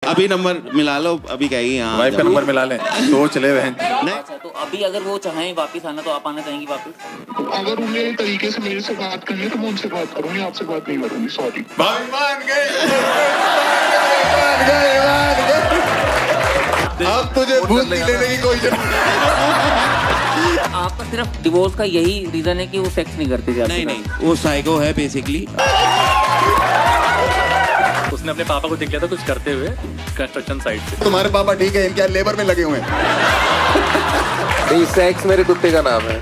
अभी नंबर मिला लो, अभी कहेगी हाँ। वाइफ का नंबर मिला लें, सोच ले बहन। अच्छा, तो अभी अगर वो चाहें वापस आना तो आप आना चाहेंगी वापस? अगर उन्हें तरीके से मेरे से बात करनी है तो मैं उनसे बात करूंगी, आपसे बात नहीं करूंगी। सॉरी। मान गए। अब तुझे भूल लेने की कोई जरूरत आपका सिर्फ डिवोर्स का यही रीजन है कि वो सेक्स नहीं करते थे? नहीं नहीं, वो साइको है बेसिकली। उसने अपने पापा को देख लिया था कुछ करते हुए कंस्ट्रक्शन साइट से। तुम्हारे पापा ठीक है, इनके लेबर में लगे हुए हैं। सेक्स मेरे कुत्ते का नाम है।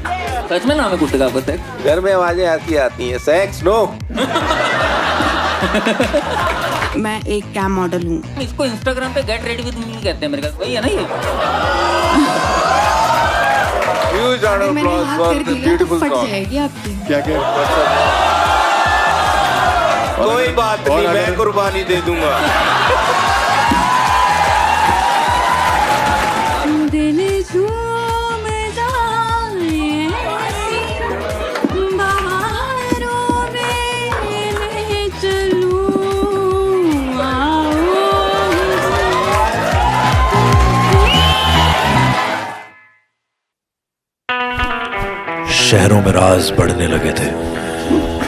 सच में नाम है कुत्ते का आपका सेक्स? घर में आवाजें ऐसी आती हैं, सेक्स नो। मैं एक कैम मॉडल हूँ। इसको इंस्टाग्राम पे गेट रेडी विद मी कहते हैं मेरे ख्याल, वही है ना ये? Huge round of applause for the beautiful song. जाएगी आपकी। क्या कोई बात नहीं, मैं कुर्बानी दे दूंगा। दिल झूम जाए बहारों में ले चलूं, आओ। शहरों में राज बढ़ने लगे थे।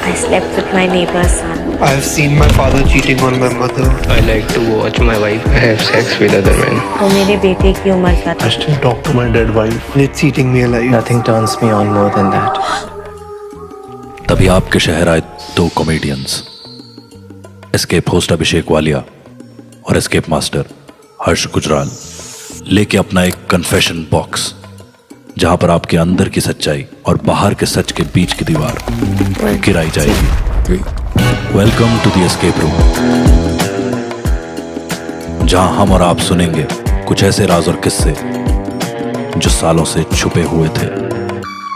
I slept with my neighbor's son. I have seen my father cheating on my mother. I like to watch my wife have sex with other men. वो मेरे बेटे की उम्र का था। I still talk to my dead wife. It's eating me alive. Nothing turns me on more than that. तभी आपके शहर आए दो कॉमेडियंस, एस्केप होस्ट अभिषेक वालिया और एस्केप मास्टर हर्ष गुजराल, लेके अपना एक कन्फेशन बॉक्स, जहां पर आपके अंदर की सच्चाई और बाहर के सच के बीच की दीवार गिराई जाएगी। Welcome to the escape room, जहां हम और आप सुनेंगे कुछ ऐसे राज और किस्से जो सालों से छुपे हुए थे।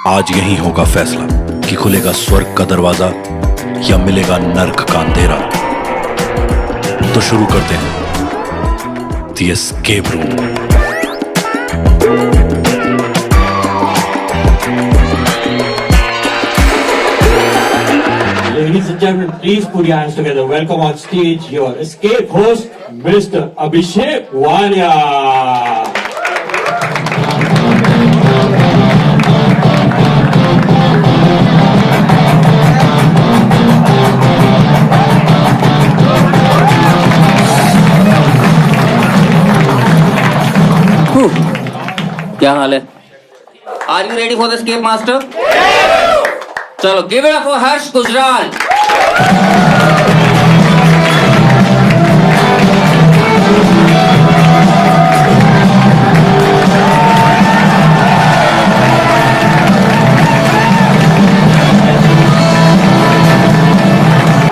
आज यही होगा फैसला कि खुलेगा स्वर्ग का दरवाजा या मिलेगा नर्क का अंधेरा। तो शुरू करते हैं the escape room. Ladies and gentlemen, please put your hands together. Welcome on stage your escape host, Mr. Abhishek Walia. क्या हाल है? Are you ready for the escape master? चलो, give it up for हर्ष गुजराल।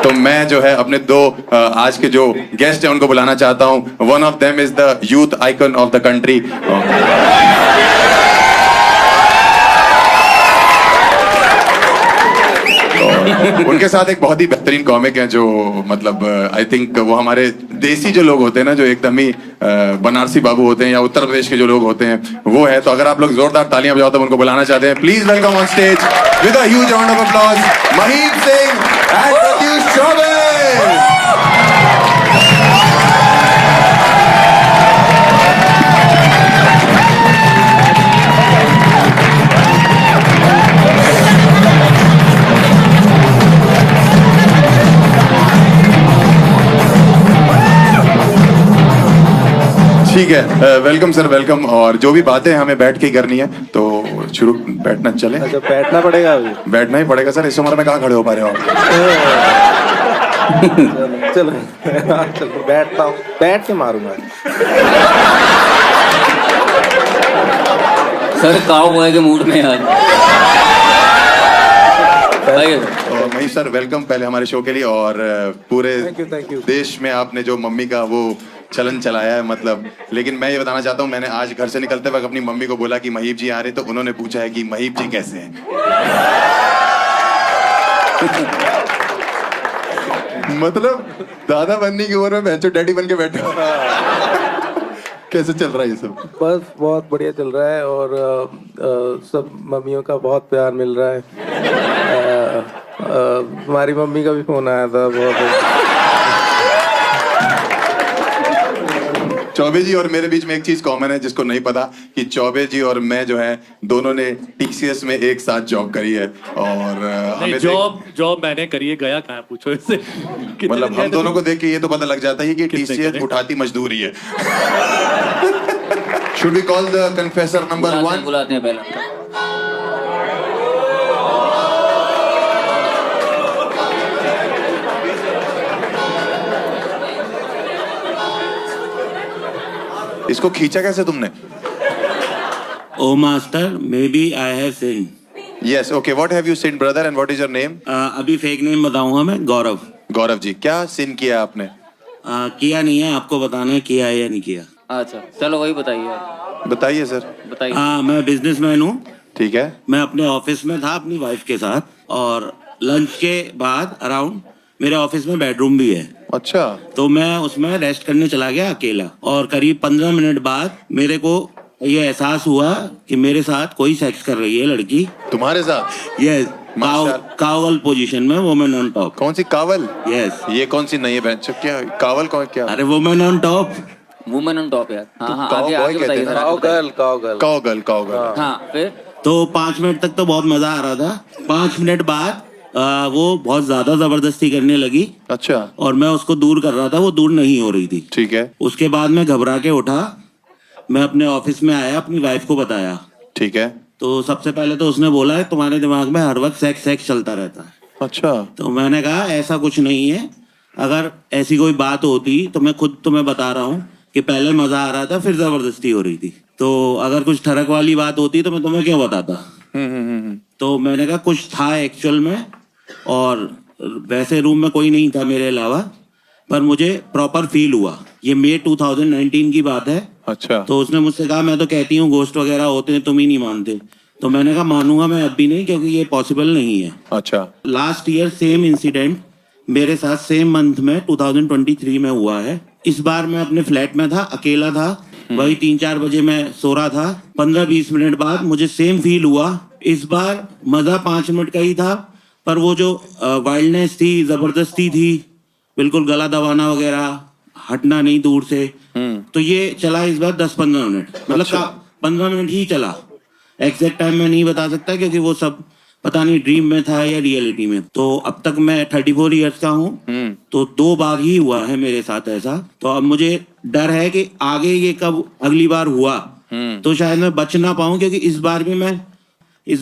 तो मैं जो है अपने दो आज के जो गेस्ट हैं उनको बुलाना चाहता हूं। One of them is the youth icon of the country. उनके साथ एक बहुत ही बेहतरीन कॉमिक है जो मतलब आई थिंक वो हमारे देसी जो लोग होते हैं ना, जो एकदम ही बनारसी बाबू होते हैं या उत्तर प्रदेश के जो लोग होते हैं, वो है। तो अगर आप लोग जोरदार तालियां बजाओ तो उनको बुलाना चाहते हैं। Please welcome on stage with a huge round of applause Mahip Singh and Pratyush Choubey. ठीक है, वेलकम सर, वेलकम। और जो भी बातें हमें बैठ के ही करनी है तो शुरू, बैठना चले। अच्छा, बैठना पड़ेगा अभी? बैठना ही पड़ेगा सर, इस उम्र में कहाँ खड़े हो पा रहे हो आप? चलो चलो बैठता हूँ, बैठ के मारूंगा। सर काउबॉय के मूड में आज। महीप सर वेलकम पहले हमारे शो के लिए। और पूरे thank you. देश में आपने जो मम्मी का वो चलन चलाया है मतलब, लेकिन मैं ये बताना चाहता हूँ, मैंने आज घर से निकलते वक्त अपनी मम्मी को बोला कि महीप जी आ रहे, तो उन्होंने पूछा है कि महीप जी कैसे हैं। मतलब दादा बनने की उम्र में मैं डैडी बन के बैठा हूं। कैसे चल रहा है ये सब? बस बहुत बढ़िया चल रहा है और सब मम्मियों का बहुत प्यार मिल रहा है। हमारी मम्मी का भी फोन आया था बहुत। चौबे जी और मेरे बीच में एक चीज कॉमन है जिसको नहीं पता कि चौबे जी और मैं जो है दोनों ने टीसीएस में एक साथ जॉब करी है और नहीं, जॉब मैंने करी है, गया कहाँ पूछो इससे। मतलब हम दोनों को देख के ये तो पता लग जाता है कि टीसीएस उठाती मजदूरी है। Should we call the confessor number 1? बुलाते हैं पहले। इसको खींचा कैसे तुमने? Oh master, maybe I have sin. Yes, okay, what have you sin brother and what is your name? अभी फेक नेम बताऊंगा मैं, गौरव। गौरव जी, क्या सिन किया आपने? किया नहीं है, आपको बताना है किया है या नहीं किया। अच्छा चलो वही बताइए। बताइए सर। बताइए। मैं बिजनेसमैन हूँ। ठीक है। मैं अपने ऑफिस में था अपनी वाइफ के साथ और लंच के बाद अराउंड मेरे ऑफिस में बेडरूम भी है। अच्छा। तो मैं उसमें रेस्ट करने चला गया अकेला और करीब 15 मिनट बाद मेरे को ये एहसास हुआ कि मेरे साथ कोई सेक्स कर रही है लड़की। तुम्हारे साथ? यस, कावल पोजीशन में, वुमेन ऑन टॉप। कौन सी कावल? यस। ये कौन सी नई बेंच? क्या कावल? कौन? क्या? अरे women on top. Women on top यार। हाँ, आगे बताइए। कावगर्ल। हाँ, फिर तो 5 मिनट तक तो बहुत मजा आ रहा था। 5 मिनट बाद वो बहुत ज्यादा जबरदस्ती करने लगी। अच्छा। और मैं उसको दूर कर रहा था, वो दूर नहीं हो रही थी। ठीक है। उसके बाद मैं घबरा के उठा, मैं अपने ऑफिस में आया, अपनी वाइफ को बताया। ठीक है। तो सबसे पहले तो उसने बोला है तुम्हारे दिमाग में हर वक्त सेक्स चलता रहता है। अच्छा। तो मैंने कहा ऐसा कुछ नहीं है, अगर ऐसी कोई बात होती तो मैं खुद तुम्हें बता रहा हूँ कि पहले मजा आ रहा था फिर जबरदस्ती हो रही थी। तो अगर कुछ ठरक वाली बात होती तो मैं तुम्हें क्यों बताता। तो मैंने कहा कुछ था एक्चुअल में, और वैसे रूम में कोई नहीं था मेरे अलावा, पर मुझे प्रॉपर फील हुआ। ये मई 2019 की बात है। अच्छा। तो उसने मुझसे कहा मैं तो कहती हूँ गोस्ट वगैरह होते हैं, तुम ही नहीं मानते। तो मैंने कहा मानूंगा मैं अब भी नहीं, क्योंकि ये पॉसिबल नहीं है। अच्छा। लास्ट ईयर सेम इंसिडेंट मेरे साथ सेम मंथ में 2023 में हुआ है। इस बार मैं अपने फ्लैट में था, अकेला था, वही 3-4 बजे मैं सो रहा था। 15-20 मिनट बाद मुझे सेम फील हुआ। इस बार मजा 5 मिनट का ही था, पर वो जो वाइल्डनेस थी, जबरदस्ती थी, बिल्कुल गला दबाना वगैरह, हटना नहीं दूर से, तो ये चला इस बार 10-15 मिनट। मतलब 15 मिनट ही चला। एग्जैक्ट टाइम मैं नहीं बता सकता क्योंकि वो सब पता नहीं ड्रीम में था या रियलिटी में। तो अब तक मैं 34 ईयर्स का हूँ, तो 2 बार ही हुआ है मेरे साथ ऐसा। तो अब मुझे डर है कि आगे ये कब अगली बार हुआ तो शायद मैं बच ना पाऊं, क्योंकि इस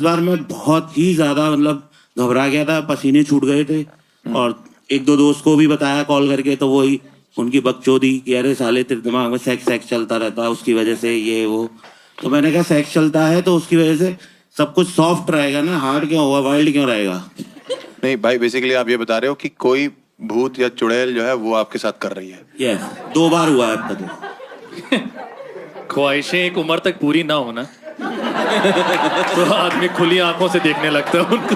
बार मैं बहुत ही ज्यादा मतलब घबरा गया था, पसीने छूट गए थे। और 1-2 दोस्त को भी बताया कॉल करके, तो वही उनकी बकचोदी कि अरे साले तेरे दिमाग में सेक्स चलता रहता है, उसकी वजह से ये वो। तो मैंने कहा सेक्स चलता है तो उसकी वजह से सब कुछ सॉफ्ट रहेगा ना, हार्ड क्यों होगा, वाइल्ड क्यों रहेगा। नहीं भाई, बेसिकली आप ये बता रहे हो कि कोई भूत या चुड़ैल जो है वो आपके साथ कर रही है। यस, 2 बार हुआ है अब तक। ख्वाहिशें एक उम्र तक पूरी ना होना तो आदमी खुली आंखों से देखने लगता है उनको।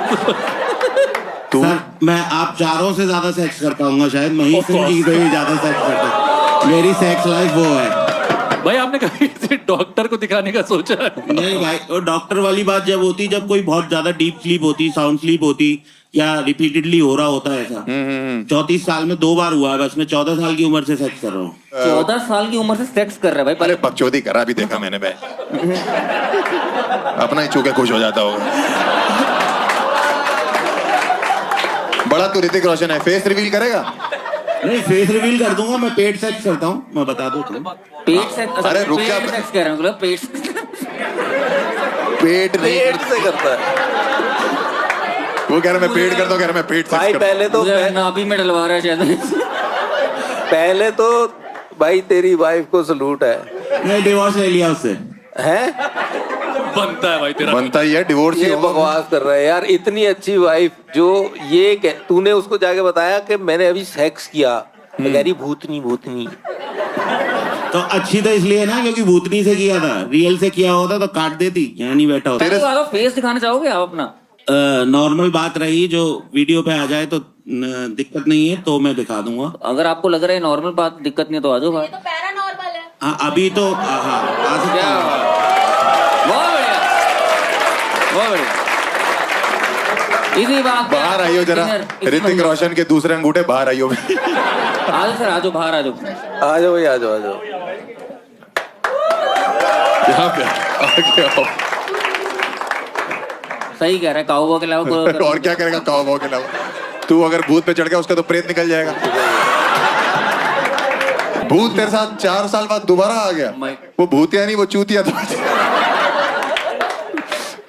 सर, मैं आप चारों से ज्यादा सेक्स कर पाऊंगा शायद, मही सिंह जी से भी ज्यादा सेक्स करता। मेरी सेक्स लाइफ वो है। भाई आपने कभी डॉक्टर को दिखाने का सोचा? नहीं भाई, और डॉक्टर वाली बात जब होती, जब कोई बहुत ज्यादा डीप स्लीप होती, साउंड स्लीप होती, या रिपीटेडली हो रहा होता है ऐसा। 34 साल में 2 बार हुआ है बस। मैं 14 साल की उम्र से सेक्स कर रहा हूँ। 14 साल की उम्र से सेक्स कर रहा है भाई? अरे बकचोदी करा भी देखा मैंने भाई। अपना ही चूके खुश हो जाता होगा। बड़ा तो ऋतिक रोशन है, फेस रिवील करेगा? नहीं, फेस रिवील कर दूंगा। मैं पेट सेक्स करता हूँ, मैं बता दूं तुम्हें। पेट सेक्स? अरे रुक जा, सेक्स कह रहा हूँ, पेट से करता है वो। कह रहा मैं पेट करता हूँ, कह रहा मैं पेट भाई। पहले तो नाभि में डलवा रहा है शायद। पहले तो भाई तेरी वाइफ को सलूट है। नहीं, डिवोर्स ले लिया उससे। हैं? बनता है भाई तेरा। बनता ही है, डिवोर्स ही ये होगा। बकवास कर रहा है यार। इतनी अच्छी वाइफ जो ये तूने उसको जाके बताया कि मैंने अभी सेक्स किया, तो कह रही भूतनी। तो अच्छी तो इसलिए ना क्योंकि भूतनी से किया था। रियल से किया होता तो काट देती, यहाँ नहीं बैठा होता। फेस दिखाना चाहोगे आप अपना? नॉर्मल बात रही, जो वीडियो पे आ जाए तो दिक्कत नहीं है, तो मैं दिखा दूंगा। अगर आपको लग रहा है नॉर्मल बात दिक्कत नहीं है तो आ जाओ भाई। तो पैरानॉर्मल है। हाँ, अभी तो आ सकता हूँ। बहुत बढ़िया। इसी बात बाहर आइयो जरा, ऋतिक रोशन के दूसरे अंगूठे बाहर आइयो। आ जाओ सर, आ जाओ, बाहर आ जाओ। आ जाओ भाई, आ जाओ। यहाँ पे आगे आओ। सही कह रहा है, काऊ के अलावा कोई और क्या करेगा काऊ भाव के अलावा? तू अगर भूत पे चढ़ गया उसका तो प्रेत निकल जाएगा। भूत तेरे साथ 4 साल बाद दोबारा आ गया। वो भूतिया नहीं, वो चूतिया था।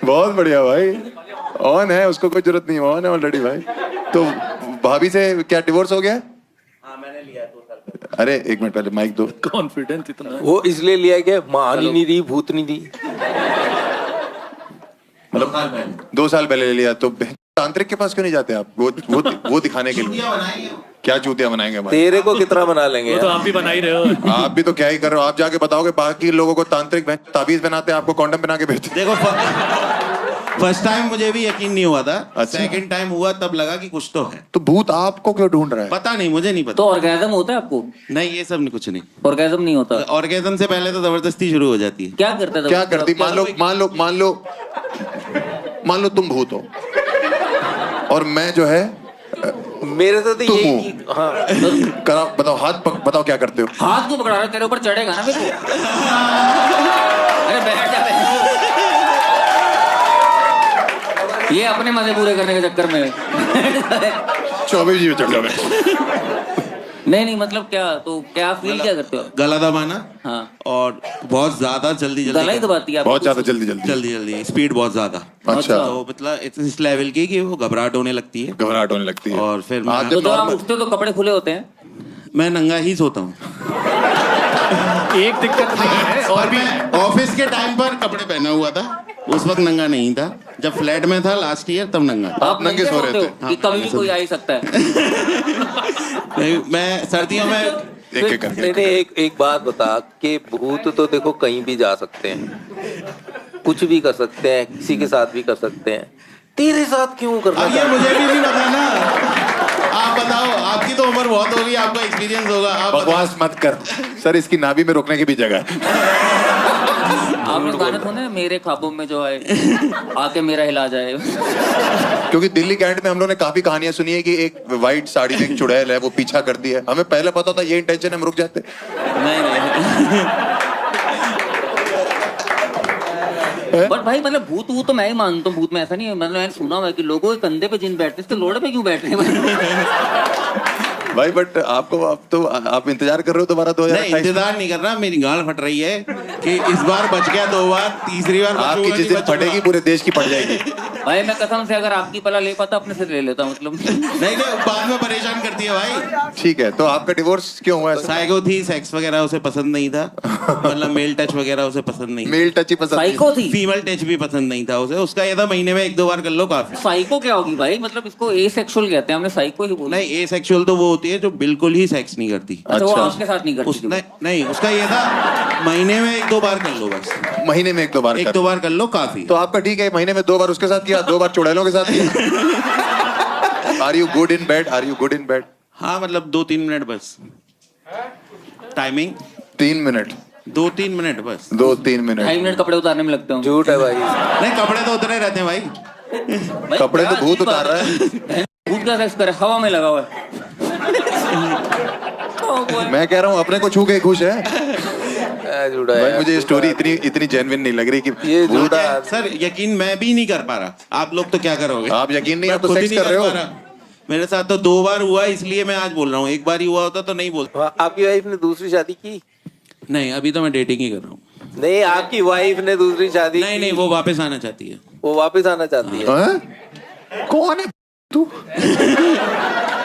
बहुत बढ़िया भाई, ऑन है, उसको कोई जरूरत नहीं, ऑन है ऑलरेडी भाई। तो भाभी से क्या डिवोर्स हो गया? हाँ मैंने लिया 2 साल पहले। अरे एक मिनट पहले माइक दो। कॉन्फिडेंस इतना। वो इसलिए लिया कि मान ही नहीं रही, भूत नहीं दी। मतलब 2 साल पहले ले लिया। तो तांत्रिक के पास क्यों नहीं जाते आप? वो दिखाने के लिए। क्या चूतिया बनाएंगे हमारे? तेरे को कितना बना लेंगे? वो तो आप भी बना ही रहे हो। आप भी तो क्या ही कर रहे हो? आप जाके बताओगे बाकी लोगों को तांत्रिक ताबीज बनाते हैं, आपको कॉन्डम बना के भेजते। देखो फर्स्ट टाइम मुझे भी यकीन नहीं हुआ था। अच्छा। सेकंड टाइम हुआ तब लगा कि कुछ तो है। तो भूत आपको क्यों ढूंढ रहा है? पता नहीं, मुझे नहीं पता। तो ऑर्गेजम होता है आपको? नहीं ये सब नहीं, कुछ नहीं। ऑर्गेजम नहीं होता? ऑर्गेजम से पहले तो जबरदस्ती शुरू हो जाती है। क्या करते थे? क्या करती? मान लो तुम भूत हो और मैं जो है मेरे तो तुम ये हो। हाँ। कराओ, बताओ बताओ क्या करते हो? हाथ क्यों पकड़ा रहा है? तेरे ऊपर चढ़ेगा ना फिर तू। अरे बैठ जा। ये अपने मजे पूरे करने के चक्कर में 24 जी में चढ़ जाओ। नहीं मतलब क्या फील क्या करते हो? गला दबाना। हाँ। और बहुत ज्यादा जल्दी गला ही दबाती है? बहुत ज्यादा जल्दी जल्दी स्पीड बहुत ज्यादा। अच्छा। तो मतलब इस लेवल की कि वो घबराहट होने लगती है। घबराहट होने लगती है। और फिर तो जब आप उठते हो तो कपड़े खुले होते हैं? मैं नंगा ही सोता हूँ। एक दिक्कत नहीं है। और मैं ऑफिस के टाइम पर कपड़े पहना हुआ था, उस वक्त नंगा नहीं था। जब फ्लैट में था लास्ट ईयर तब नंगा था। आप नंगे सो रहे थे? कि कभी भी कोई आ ही सकता है? नहीं, मैं सर्दियों में एक बात बता कि भूत तो देखो कहीं भी जा सकते हैं, कुछ भी कर सकते हैं, किसी के साथ भी कर सकते हैं, तेरे साथ क्यों करना? अब ये मुझे भी नहीं पता ना। आप बताओ, आपकी तो उम्र बहुत होगी, आपका एक्सपीरियंस होगा। आप बकवास मत कर सर, इसकी नाभि में रोकने की भी जगह है। आपने गाने सुने मेरे ख्वाबों में जो है आके मेरा हिला जाए? क्योंकि दिल्ली कैंट में हम लोगों ने काफी कहानियां सुनी है कि एक व्हाइट साड़ी में एक चुड़ैल है, वो पीछा करती है। हमें पहले पता था ये इंटेंशन है, हम रुक जाते। नहीं बट भाई मतलब भूत तो मैं ही मानता हूँ, भूत में ऐसा नहीं है। मतलब मैंने सुना हुआ है कि लोगों के कंधे पे जिन बैठते इसके लोड़े पे क्यों बैठ रहे हैं? भाई बट आप इंतजार कर रहे हो दोबारा 2028? इंतजार नहीं कर रहा, मेरी गाल फट रही है कि इस बार बच गया, 2 बार, तीसरी बार आपकी जिस दिन फटेगी पूरे देश की फट जाएगी। भाई मैं कसम से अगर आपकी पला ले पाता अपने से ले लेता, मतलब नहीं बाद में परेशान करती है भाई। ठीक है, तो आपका डिवोर्स क्यों हुआ? साइको थी, सेक्स वगैरह उसे पसंद नहीं था। मतलब मेल टच वगैरह उसे पसंद नहीं। मेल टच ही पसंद? साइको थी? फीमेल टच भी पसंद नहीं था उसे। उसका ये था महीने में 1-2 बार कर लो काफी। साइको क्या होगी भाई? मतलब इसको एसेक्सुअल कहते हैं, हमने साइको ही बोला। नहीं, एसेक्सुअल तो वो होती है जो बिल्कुल ही सेक्स नहीं करती। अच्छा, वो आपके साथ नहीं करती? नहीं, उसका ये था महीने में 1-2 बार कर लो बस। महीने में 1-2 बार? 1-2 बार कर लो काफी। तो आपका ठीक है, महीने में 2 बार उसके साथ किया, 2 बार चुड़ैलों के साथ किया। Are you good in bed? हाँ मतलब 2-3 मिनट बस। Timing 3 minute? 2-3 मिनट बस। 2-3 मिनट? 2.5 मिनट कपड़े उतारने में लगते हैं। झूठ है भाई। नहीं, कपड़े तो उतरे रहते हैं भाई। कपड़े तो भूत उतार रहा है। भूत का सेक्स करे, हवा में लगा हुआ है। मैं कह रहा हूँ अपने को छू के खुश है। झूठा भाई है। मुझे ये स्टोरी इतनी जेन्युइन नहीं लग रही कि ये भूत। सर यकीन मैं भी नहीं कर पा रहा, आप लोग तो क्या करोगे? आप यकीन नहीं, मैं आप तो खुद ही सेक्स नहीं कर रहे हो। पा रहा। मेरे साथ तो 2 बार हुआ, इसलिए मैं आज बोल रहा हूँ। 1 बार ही हुआ होता तो नहीं बोलता। आपकी वाइफ ने दूसरी शादी की? नहीं, अभी तो मैं डेटिंग ही कर रहा हूँ। नहीं, आपकी वाइफ ने दूसरी शादी की? नहीं, वो वापस आना चाहती है। वो वापस आना चाहती है? कौन है तू?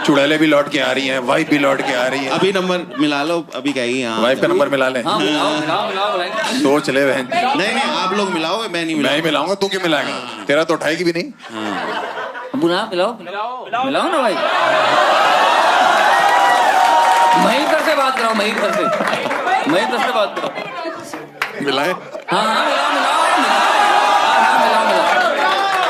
चुड़ैले भी लौट के आ रही हैं, वाइफ भी लौट के आ रही है। अभी नंबर मिला लो, अभी कहेगी हाँ। वाइफ का नंबर मिला ले। हाँ, मिलाओ। सोच ले बहन। नहीं, आप लोग मिलाओगे, मैं नहीं मैं ही मिलाऊंगा, तू क्यों मिलाएगा? तेरा तो उठाएगी भी नहीं। मिलाओ ना भाई। महेंद्र से बात कराओ, महेंद्र से बात कराओ। मिलाए?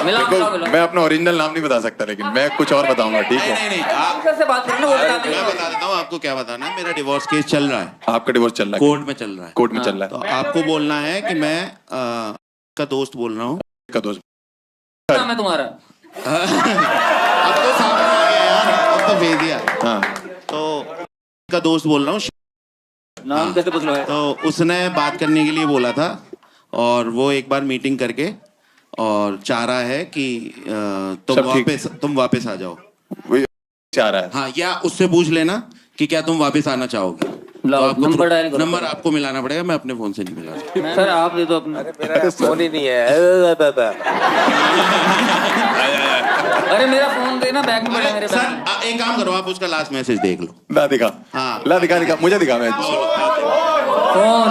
मिलाओ। मैं अपना ओरिजिनल नाम नहीं बता सकता, लेकिन मैं कुछ और बताऊंगा, ठीक है? नहीं, से बात करना, वो बता मैं बता देता हूँ आपको क्या बताना है। मेरा डिवोर्स केस चल रहा है। आपका डिवोर्स चल रहा है? कोर्ट में चल रहा है। कोर्ट में चल रहा है। तो आपको बोलना है कि मैं का दोस्त बोल रहा हूँ। का दोस्त? नाम है तुम्हारा? अब तो सामने आ गया यार, अब तो भेज दिया। हाँ। तो का दोस्त बोल रहा हूँ। नाम कैसे पूछ लो है? तो उसने बात करने के लिए बोला था। और वो एक बार मीटिंग करके और चाह रहा है कि तुम वापस आ जाओ। वही चाह रहा है। हाँ, या उससे पूछ लेना कि क्या तुम वापस आना चाहोगे। नंबर डायल करो। नंबर आपको मिलाना पड़ेगा, मैं अपने फोन से नहीं मिला सकता। सर आप दे दो अपना। मेरा फोन ही नहीं है। अरे मेरा फोन देना, बैग में पड़ा मेरे। सर एक काम करो, आप उसका लास्ट मैसेज देख लो। ला दिखा। हाँ, ला दिखा मुझे दिखा। मैं फोन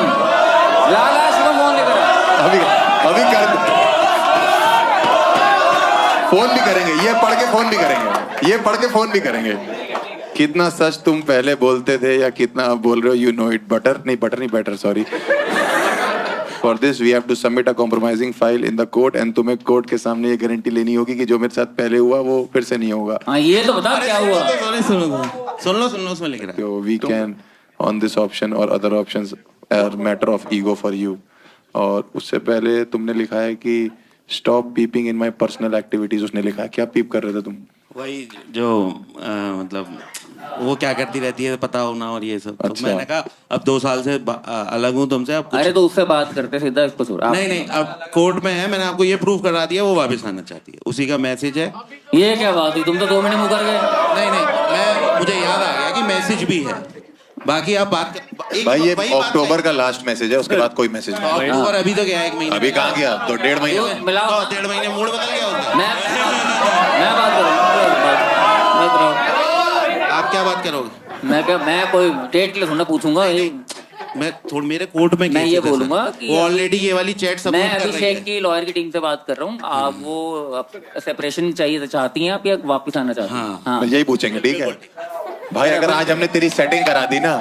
लाश को फोन लेकर अभी कर फोन भी करेंगे, ये पढ़ के फोन भी करेंगे। कितना सच तुम पहले बोलते थे या कितना आप बोल रहे हो, यू नो इट। बटर नहीं better, sorry. For this we have to submit a compromising file in the court and तुम्हें कोर्ट के सामने ये गारंटी लेनी होगी कि जो मेरे साथ पहले हुआ वो फिर से नहीं होगा। हाँ, ये तो बता क्या हुआ। सुन लो उसमें लिख रहा है। तो we can on this option और other options are matter of ego for you. और उससे पहले तुमने लिखा है कि stop peeping in my personal activities. उसने लिखा है, क्या पीप कर रहे थे तुम? वही जो मतलब वो क्या करती रहती है पता होना और ये सब। अच्छा। तो मैंने कहा अब 2 साल से अलग हूँ तुमसे, अब अरे तो उससे बात करते सीधा, इसको छोड़। नहीं, अब कोर्ट में है, मैंने आपको ये प्रूफ करा दिया, वो वापस आना चाहती है, उसी का मैसेज है। ये क्या बात हुई, तुम तो 2 महीने मुकर गए। नहीं, मुझे याद आ गया कि मैसेज भी है। बाकी आप बात भाई ये अक्टूबर का लास्ट मैसेज है, उसके बाद कोई मैसेज नहीं। अक्टूबर अभी तो गया 1 महीने। अभी कहाँ गया? तो 1.5 महीने मिलाओ। 1.5 महीने मूड बदल गया होता। मैं बात करूँ। आप क्या बात करोगे? मैं कोई डेट के लिए थोड़ा पूछूंगा। मैं थोड़ा मेरे कोर्ट में मैं ये बोलूंगा कि वो ऑलरेडी ये वाली चैट सब मैं अभिषेक की लॉयर की टीम से बात कर रहा हूँ। आप वो सेपरेशन चाहिए चाहती हैं आप, या वापस आना चाहती हैं? हाँ, यही पूछेंगे, ठीक है भाई। अगर आज हमने तेरी सेटिंग करा दी ना।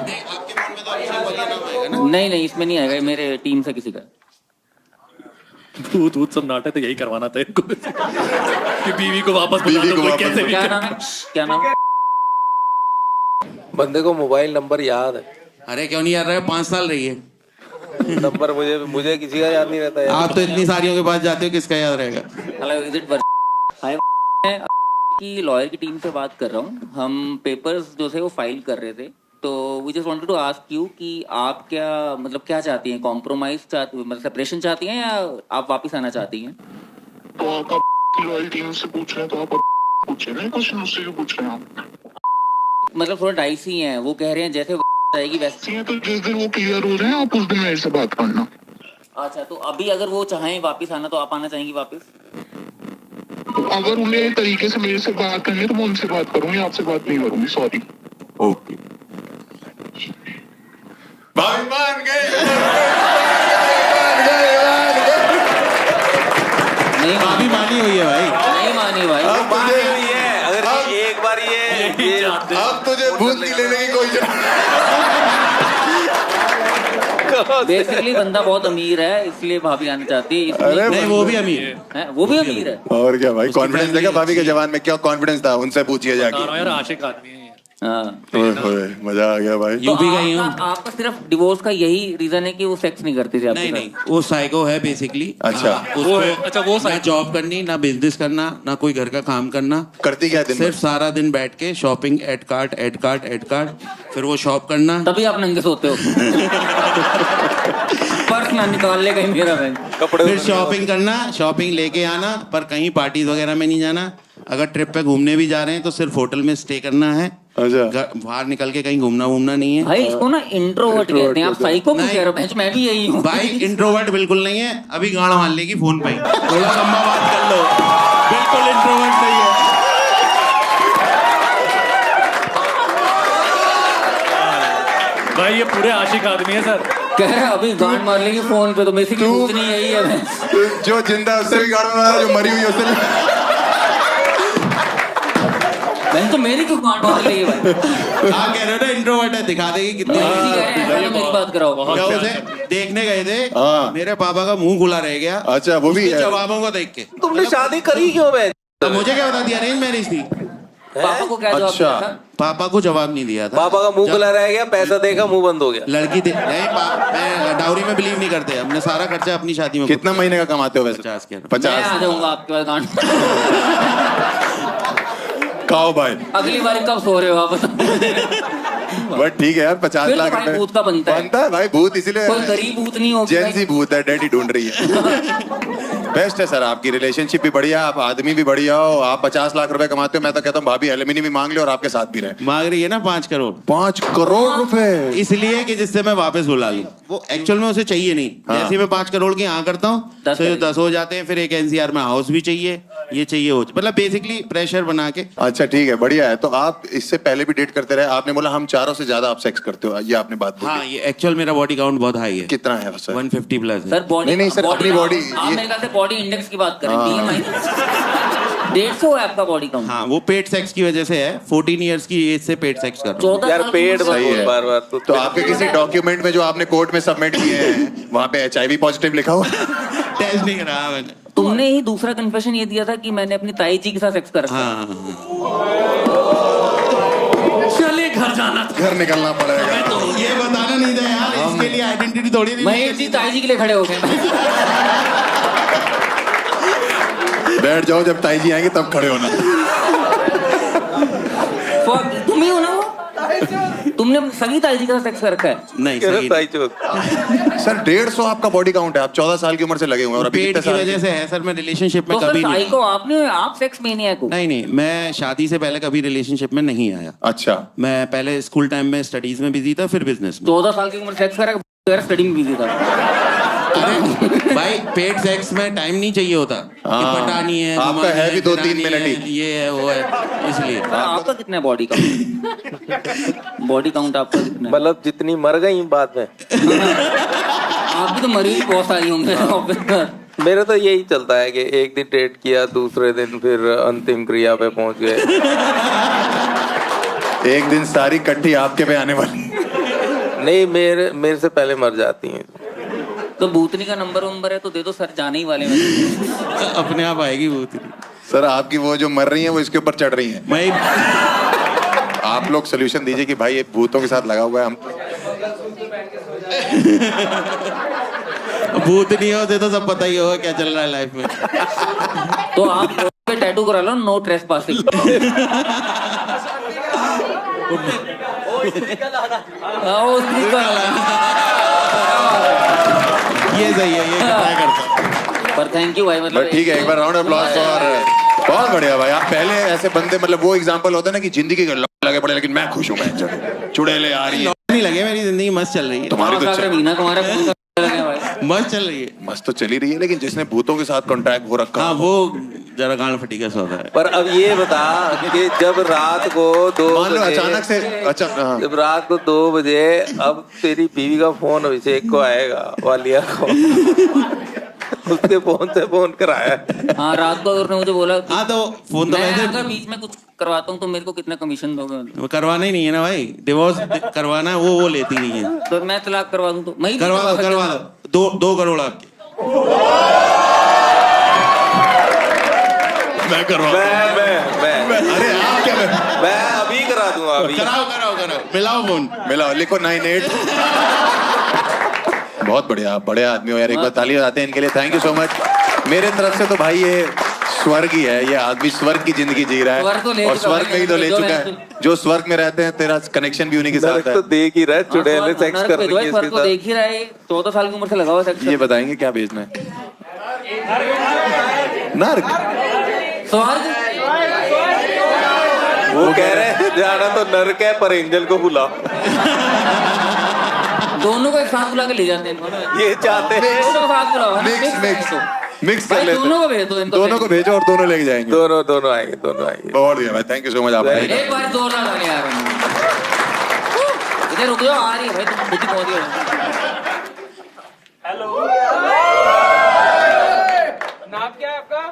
नहीं इसमें नहीं आएगा, मेरे टीम से किसी का। भूत सब नाटक तो यही करवाना था इनको कि बीवी को वापस बुला दो, कोई कैसे भी। क्या नाम है? बंदे को मोबाइल नंबर याद है। अरे क्यों नहीं याद रहा? 5 साल रही है। नंबर मुझे किसी का याद नहीं रहता यार। आप तो इतनी सारियों के पास जाते हो, किसका याद रहेगा? की लॉयर की टीम से बात कर रहा हूँ। हम पेपर्स जो थे वो फाइल कर रहे थे, तो we just wanted to ask you कि आप क्या चाहती हैं? कॉम्प्रोमाइज चाहती, मतलब सेपरेशन चाहती हैं, या आप वापस आना चाहती हैं? तो आप लॉयर टीम से पूछ रहे हैं तो आप पूछे ना क्वेश्चन, उससे क्यों पूछ रहे हैं आप? मतलब थोड़ा डाइसी हैं, वो कह रहे हैं जैसे आएगी वैसे। तो जिस दिन वो क्लियर हो रहे हैं आप उस दिन मेरे से बात करना। अच्छा, तो अभी अगर वो चाहें वापस आना तो आप आना चाहेंगी वापस? तो अगर उन्हें तरीके से मेरे से बात करनी है तो मैं उनसे बात करूंगी, आपसे बात नहीं करूंगी। सॉरी। ओके भाई, मान गए। नहीं अभी मानी हुई है भाई। नहीं मानी भाई। अब मानी हुई है। अगर एक बार ये अब तुझे भूत की लेने की कोई बेसिकली बंदा बहुत अमीर है, इसलिए भाभी आना चाहती है। अरे नहीं, वो भी अमीर है। वो भी अमीर है। और क्या भाई, कॉन्फिडेंस देखा भाभी के जवान में? क्या कॉन्फिडेंस था, उनसे पूछिए जाके। यार आशिक आदमी है। हाँ, मजा आ गया भाई। यूपी का ही हूँ। आपका सिर्फ डिवोर्स का यही रीजन है कि वो सेक्स नहीं करती थी आपके साथ? नहीं, वो साइको है बेसिकली। अच्छा। वो है। अच्छा, वो ना जॉब करनी, ना बिजनेस करना, ना कोई घर का काम करना। करती क्या दिन? सिर्फ सारा दिन बैठ के शॉपिंग, एड कार्ड, फिर वो शॉप करना। तभी आप नंगे सोते हो। पर्स ना निकाल ले कहीं मेरा बैंक। कपड़े फिर शॉपिंग करना, शॉपिंग लेके आना, पर कहीं पार्टीज वगैरह में नहीं जाना। अगर ट्रिप पे घूमने भी जा रहे हैं तो सिर्फ होटल में स्टे करना है। अच्छा। बाहर निकल के कहीं घूमना नहीं है भाई। इसको ना इंट्रोवर्ट कहते हैं। आप साइको क्यों कह रहे हो? मैं भी यही हूँ भाई। इंट्रोवर्ट बिल्कुल नहीं है। अभी गाड़ मान लेगी फोन पे ही। थोड़ा लंबा बात कर लो। बिल्कुल इंट्रोवर्ट नहीं है। भाई ये पूरे आशिक आदमी है सर। कह रहे अभी गांड मार लेगी फोन पे, तो बेसिकली पूछनी यही है। जो जिंदा है उससे भी गाड़ मारा, जो मरी हुई है उससे भी। मैंने तो मेरी क्यों गांड मार ली है भाई? आप कह रहे हो ना इंट्रोवर्ट है, दिखा देगी कितनी। मेरी बात कराओ। क्या उसे देखने गए थे, हाँ। मेरे पापा का मुंह खुला रह गया। अच्छा, वो भी है। जवाबों को देख के। तुमने शादी करी क्यों? मैं तो मुझे क्या बता दिया? अरेंज मैरिज थी। पापा को क्या जवाब दिया था? पापा को जवाब नहीं दिया था। पापा का मुंह खुला रह गया, पैसा देखा मुंह बंद हो गया। लड़की नहीं, मैं डाउरी में बिलीव नहीं करते। हमने सारा खर्चा अपनी शादी में। कितना महीने का कमाते हो वैसे? 50 के। 50। मैं आ जाऊंगा आपके पास गांड। खाओ भाई। अगली बार कब सो रहे हो आप? दूंगा। बट ठीक है यार, 50 फिर तो लाख भाई रुपए भूत का बनता है। बनता है भाई, भूत इसीलिए कोई गरीब भूत नहीं होगा। जेंसी भूत है, डैडी ढूंढ रही है। बेस्ट है सर, आपकी रिलेशनशिप भी बढ़िया, आप आदमी भी बढ़िया हो, आप 50 लाख रुपए कमाते हो। मैं तो कहता हूँ भाभी एल्यूमिनियम भी मांग ले और आपके साथ भी रहे। मांग रही है ना 5 करोड़, 5 करोड़ रुपए इसलिए कि जिससे मैं वापस बुला लूं। वो एक्चुअल में उसे चाहिए नहीं। हाँ। जैसे मैं 5 करोड़ की हाँ करता हूँ तो 10 हो जाते हैं। फिर एक एनसीआर में हाउस भी चाहिए, ये चाहिए वो, मतलब बेसिकली प्रेशर बना के। अच्छा ठीक है, बढ़िया है। तो आप इससे पहले भी डेट करते रहे, आपने बोला हम 4 से ज्यादा आप सेक्स करते हो, ये आपने बात बोली। हाँ, ये एक्चुअल मेरा बॉडी काउंट बहुत हाई है। कितना है सर? 150 प्लस है। सर बॉडी नहीं, सर, अपनी body, आप ये- मेरे ख्याल से बॉडी इंडेक्स की बात करें, BMI 150 है आपका बॉडी काउंट। हाँ, वो पेड सेक्स की वजह से है। 14 इयर्स की एज से पेड सेक्स कर रहा हूँ। 14 यार साल पेड़ की उम्र से- सही है। बार तो आपके किसी डॉक्यूमेंट में जो आपने कोर्ट में सबमिट किए हैं वहाँ पे HIV पॉजिटिव लिखा हुआ? टेस्ट नहीं करा मैंने। तुमने ही दूसरा कन्फेशन ये दिया था कि मैंने अपनी ताई जी के साथ सेक्स करा था। हाँ, चले घर जाना था। घर निकलना पड़ेगा। तो ये बताना नहीं था यार, इसके लिए आइडेंटिटी थोड़ी नहीं। महेश जी ताई जी के लिए खड़े हो गए। बैठ जाओ, जब ताई जी आएंगे तब खड़े होना। तुम ही हो ना वो? तुमने सगी ताई जी के साथ सेक्स कर रखा है? नहीं, सही नहीं। सर 150 आपका बॉडी काउंट है, आप 14 साल की उम्र से लगे हुए हैं और अभी पेट कितने की साल वजह से है सर। मैं रिलेशनशिप में तो सर कभी ताई नहीं। को आप सेक्स मैनियाक हो? नहीं, मैं शादी से पहले कभी रिलेशनशिप में नहीं आया। अच्छा, मैं पहले स्कूल टाइम में स्टडीज में बिजी था, फिर बिजनेस में। 14 साल की उम्र सेक्स करा, स्टडी में बिजी था। अरे भाई, पेड सेक्स में टाइम नहीं चाहिए होता कि हाँ, पटानी है, आपका घुमानी है भी 2-3 फिरानी मिनट ही। है, ये है वो है, इसलिए। आपका कितना है बॉडी काउंट? बॉडी काउंट आपका कितना है? मतलब जितनी मर गई बाद में। आपकी तो मरीज बहुत सारी होंगे। मेरा तो यही चलता है कि एक दिन डेट किया, दूसरे दिन फिर अंतिम क्रिया पे पहुंच गए। एक दिन सारी कट्टी आपके पे आने वाली। नहीं, मेरे से पहले मर जाती हैं। तो भूतनी का नंबर है तो दे दो सर, जाने ही वाले हैं। अपने आप आएगी भूतनी। सर आपकी वो जो मर रही है वो इसके ऊपर चढ़ रही है। मैं आप लोग सोल्यूशन दीजिए कि भाई ये भूतों के साथ लगा हुआ है। हम भूत नहीं होते तो सब पता ही होगा क्या चल रहा है लाइफ में। तो आप पे टैटू करा लो, नो ट्रेस पासिंग। ये सही है, ये ट्राई करता हूँ। पर थैंक यू भाई, मतलब बट ठीक है, एक बार राउंड ऑफ अप्लॉज फॉर। बहुत बढ़िया भाई। आप पहले ऐसे बंदे, मतलब वो एग्जांपल होता है ना कि जिंदगी के लगे पड़े लेकिन मैं खुश हूँ, मैं चुड़ैले आ रही है। नहीं लगे, मेरी जिंदगी मस्त चल रही है। तुम्हारी तो तुम्हारा मस्त चल रही है। मस्त तो चली रही है, लेकिन जिसने भूतों के साथ कॉन्ट्रैक्ट हो रखा हाँ, वो जरा गांड फटी का सौदा है। पर अब ये बता कि जब रात को 2 मान लो बजे, अचानक से हाँ। जब रात को 2 बजे अब तेरी बीवी का फोन अभिषेक को आएगा, वालिया को, उसके फोन से फोन कराया। हाँ, रात को उसने मुझे बोला। हाँ, तो फोन तो मैं वैसे अगर बीच में कुछ करवाता हूँ तो मेरे को कितना कमीशन दोगे? वो करवाना ही नहीं है ना भाई, डिवोर्स करवाना है, वो लेती नहीं है। तो मैं तलाक करवा दूँ तो मैं करवा दो 2 करोड़ आपके। मैं करवा मैं अरे आप क्या मैं अभी करा दूंगा, अभी। कराओ मिलाओ फोन, मिलाओ, लिखो 98। बहुत बढ़िया, बड़े आदमी हो यार, एक बार ताली बजाते हैं इनके लिए। थैंक यू सो मच मेरे तरफ से। तो भाई ये स्वर्ग ही है, ये आदमी स्वर्ग की जिंदगी जी रहा है और स्वर्ग में ही तो ले चुका है। जो स्वर्ग में रहते हैं, तेरा कनेक्शन भी उन्हीं के साथ है। तो देख ही रहा है, चुड़ैले सेक्स कर रही है इसके साथ। देख ही रहा है, 14 साल की उम्र से लगा हुआ सेक्स। ये बताएंगे क्या भेजना है? नर्क। स्वर्ग वो कह रहे हैं जाना तो नर्क है, पर एंजल को बुलाओ। दोनों को एक साथ बुला के ले जाते हैं। ये चाहते हैं दोनों को साथ बुलाओ, मिक्स कर भाई, लेते दोनों को भेज दो इनको। दोनों को भेजो और दोनों लेके जाएंगे। दोनों आएंगे। बहुत बढ़िया भाई, थैंक यू सो मच। आप एक बार जोरदार ताली यार। इधर रुक जाओ, आ रही है भाई, तुम खुद ही पहुंच गए। हेलो, नाम क्या है आपका?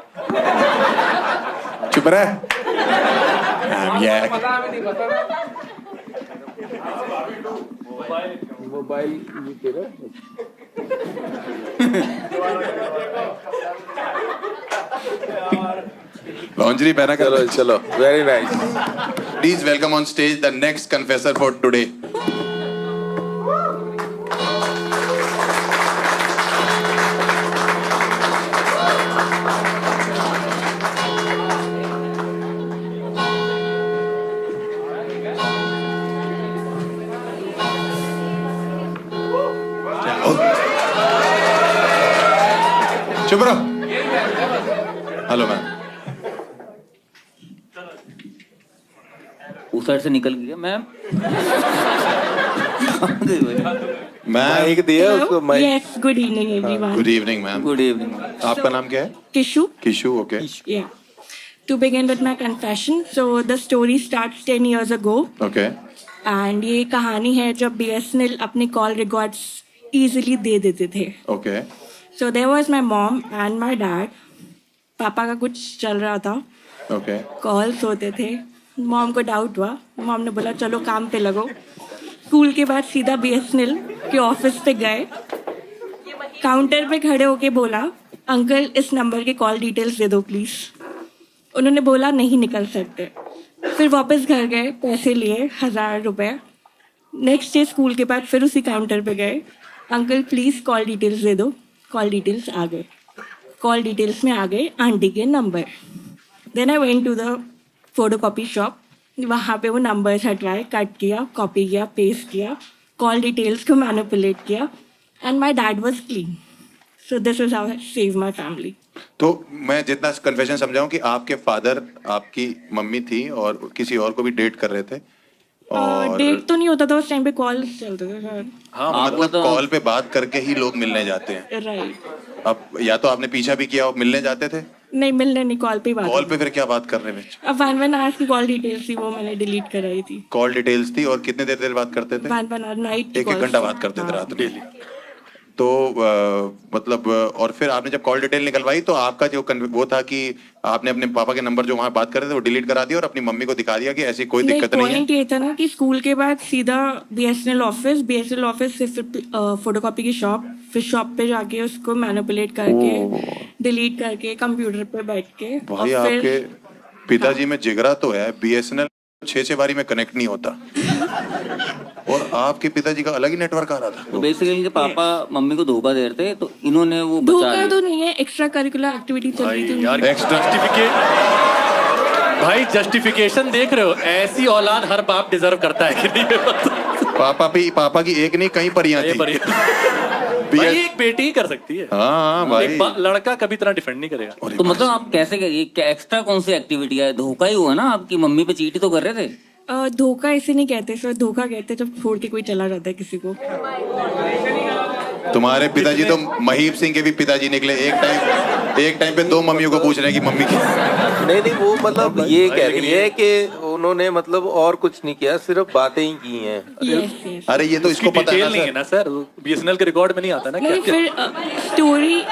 चुप रहे। मोबाइल तेरा लॉन्जरी पहना कर। चलो, very nice. Please welcome on stage the next confessor for today. चुप रहो। Hello ma'am. उस साइड से निकल गया मैम। मैम दिया उसको mic. Yes, good evening, everyone. Good evening ma'am. Good evening. आपका नाम क्या है? Kishu. Kishu. Okay Yeah. To begin with my confession, so the story starts 10 years ago. Okay And ये कहानी है जब BSNL अपने कॉल रिकॉर्ड्स easily दे देते थे. Okay So there was my mom and my dad. पापा का कुछ चल रहा था. ओके कॉल्स होते थे. मॉम को डाउट हुआ. मॉम ने बोला चलो काम पे लगो. स्कूल के बाद सीधा BSNL के ऑफिस पे गए. काउंटर पे खड़े होके बोला अंकल इस नंबर के कॉल डिटेल्स दे दो प्लीज. उन्होंने बोला नहीं निकल सकते. फिर वापस घर गए, पैसे लिए 1000 रुपए. नेक्स्ट डे स्कूल के बाद फिर उसी काउंटर पे गए. अंकल प्लीज कॉल डिटेल्स दे दो. कॉल डिटेल्स आ गए. कॉल डिटेल्स में आ गए आंटी के नंबर. Then I went to the photocopy shop. वहाँ पे वो नंबर्स हटवाए, कट किया, कॉपी किया, पेस्ट किया, कॉल डिटेल्स को मैनिपुलेट किया and my dad was clean. So this is how I save my family. तो मैं जितना कन्फेशन समझाऊं कि आपके फादर आपकी मम्मी थी और किसी और को भी डेट कर रहे थे और डेट तो नहीं होता था उस टाइम पे, कॉल चलते थे शायद. हाँ मतलब कॉल पे बात करके ही लोग मिलने जाते हैं. राइट. अब या तो आपने पीछा भी किया और मिलने जाते थे. नहीं मिलने नहीं, कॉल पे ही बात. कॉल पे फिर क्या बात कर रहे हैं? अब 1 आवर्स की कॉल डिटेल्स थी वो मैंने डिलीट कराई थी. कॉल डिटेल्स थी और कितने देर देर बात करते थे? 1 आवर नाइट. 1 घंटा बात करते थे रात में. तो मतलब और फिर आपने जब कॉल डिटेल निकलवाई तो आपका जो वो था कि आपने अपने पापा के नंबर जो वहाँ बात कर रहे थे वो डिलीट करा दिया और अपनी मम्मी को दिखा दिया कि ऐसी कोई दिक्कत नहीं है. पॉइंट ये था ना कि स्कूल के बाद सीधा BSNL ऑफिस से फिर फोटोकॉपी की शॉप, फिर शॉप पे जाके उसको मैनिपुलेट करके डिलीट करके कंप्यूटर पे बैठ के. भाई आपके पिताजी में जिगरा तो है. BSNL 6 बारी में कनेक्ट नहीं होता और आपके पिताजी का अलग ही नेटवर्क आ रहा था. तो बेसिकली इनके पापा मम्मी को धोखा दे रहे थे तो इन्होंने वो बचा धोखा लिया. तो नहीं है, एक्स्ट्रा करिकुलर एक्टिविटी चल रही थी. यार भाई जस्टिफिकेशन देख रहे हो? ऐसी औलाद हर बाप डिजर्व करता है कि नहीं? पापा की एक नहीं कई परियां थी. भाई एक बेटी ही कर सकती है. हाँ भाई. एक लड़का कभी तरह डिफेंड नहीं करेगा. तो मतलब आप कैसे करिए, क्या एक्स्ट्रा कौन सी एक्टिविटी है? धोखा ही हुआ ना, आपकी मम्मी पे चीट तो कर रहे थे. धोखा ऐसे नहीं कहते सर, धोखा कहते जब छोड़ के कोई चला जाता है किसी को. तुम्हारे पिताजी तो महीप सिंह के भी पिताजी निकले. एक टाइम पे 2 मम्मियों को पूछ रहे हैं कि मम्मी की. नहीं वो मतलब ये कह रही है कि उन्होंने मतलब और कुछ नहीं किया, सिर्फ बातें ही की हैं. yes. अरे ये तो इसको पता है नहीं है ना सर, BSNL के रिकॉर्ड में नहीं आता ना. नहीं फिर स्टोरी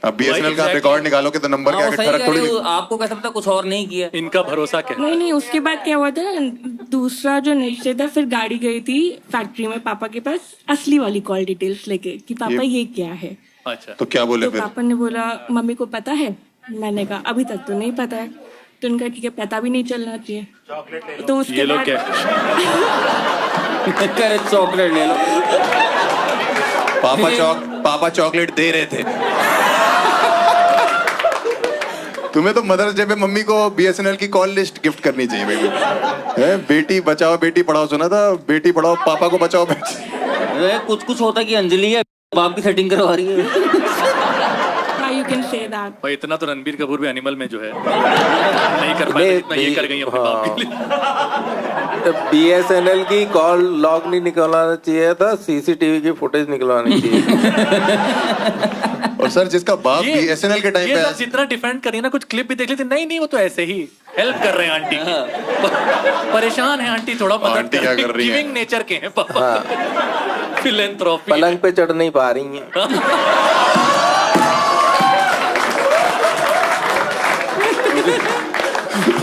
अब BSNL का रिकॉर्ड निकालोगे तो नंबर क्या फर्क थोड़ी. आपको कैसे पता कुछ और नहीं किया? इनका भरोसा क्या? नहीं उसके बाद क्या हुआ था, दूसरा जो निश्चय था फिर गाड़ी गई थी फैक्ट्री में पापा के पास असली वाली कॉल डिटेल्स लेके कि पापा ये क्या है. अच्छा तो क्या बोले तो फिर? पापा ने बोला मम्मी को पता है. मैंने कहा अभी तक तो नहीं पता है. तो उनका ठीक है पता भी नहीं चलना चाहिए. तो उसके ये लोग बाद क्या चॉकलेट ले लो. पापा चॉकलेट दे रहे थे. तुम्हें तो मदर्स डे पे मम्मी को BSNL की कॉल लिस्ट गिफ्ट करनी चाहिए. बेबी बेटी बचाओ बेटी पढ़ाओ सुना था. बेटी पढ़ाओ पापा को बचाओ. कुछ होता कि अंजलि है बाप की सेटिंग करवा रही है. you can say that. भाई इतना तो रणबीर कपूर भी एनिमल में जो है नहीं कर पाए, इतना ये कर गई अपने बाप के लिए. BSNL की कॉल लॉग नहीं निकलवाना चाहिए था, CCTV की फुटेज निकलवानी चाहिए. और सर जिसका बाप BSNL के टाइम पे जितना डिफेंड करिए ना, कुछ क्लिप भी देख लेते. नहीं वो तो ऐसे ही हेल्प कर रहे हैं आंटी की. परेशान है आंटी, थोड़ा मदद क्या कर रही है. गिविंग नेचर के हैं पापा. फिलैंथ्रोपी. पलंग पे चढ़ नहीं पा रही हैं.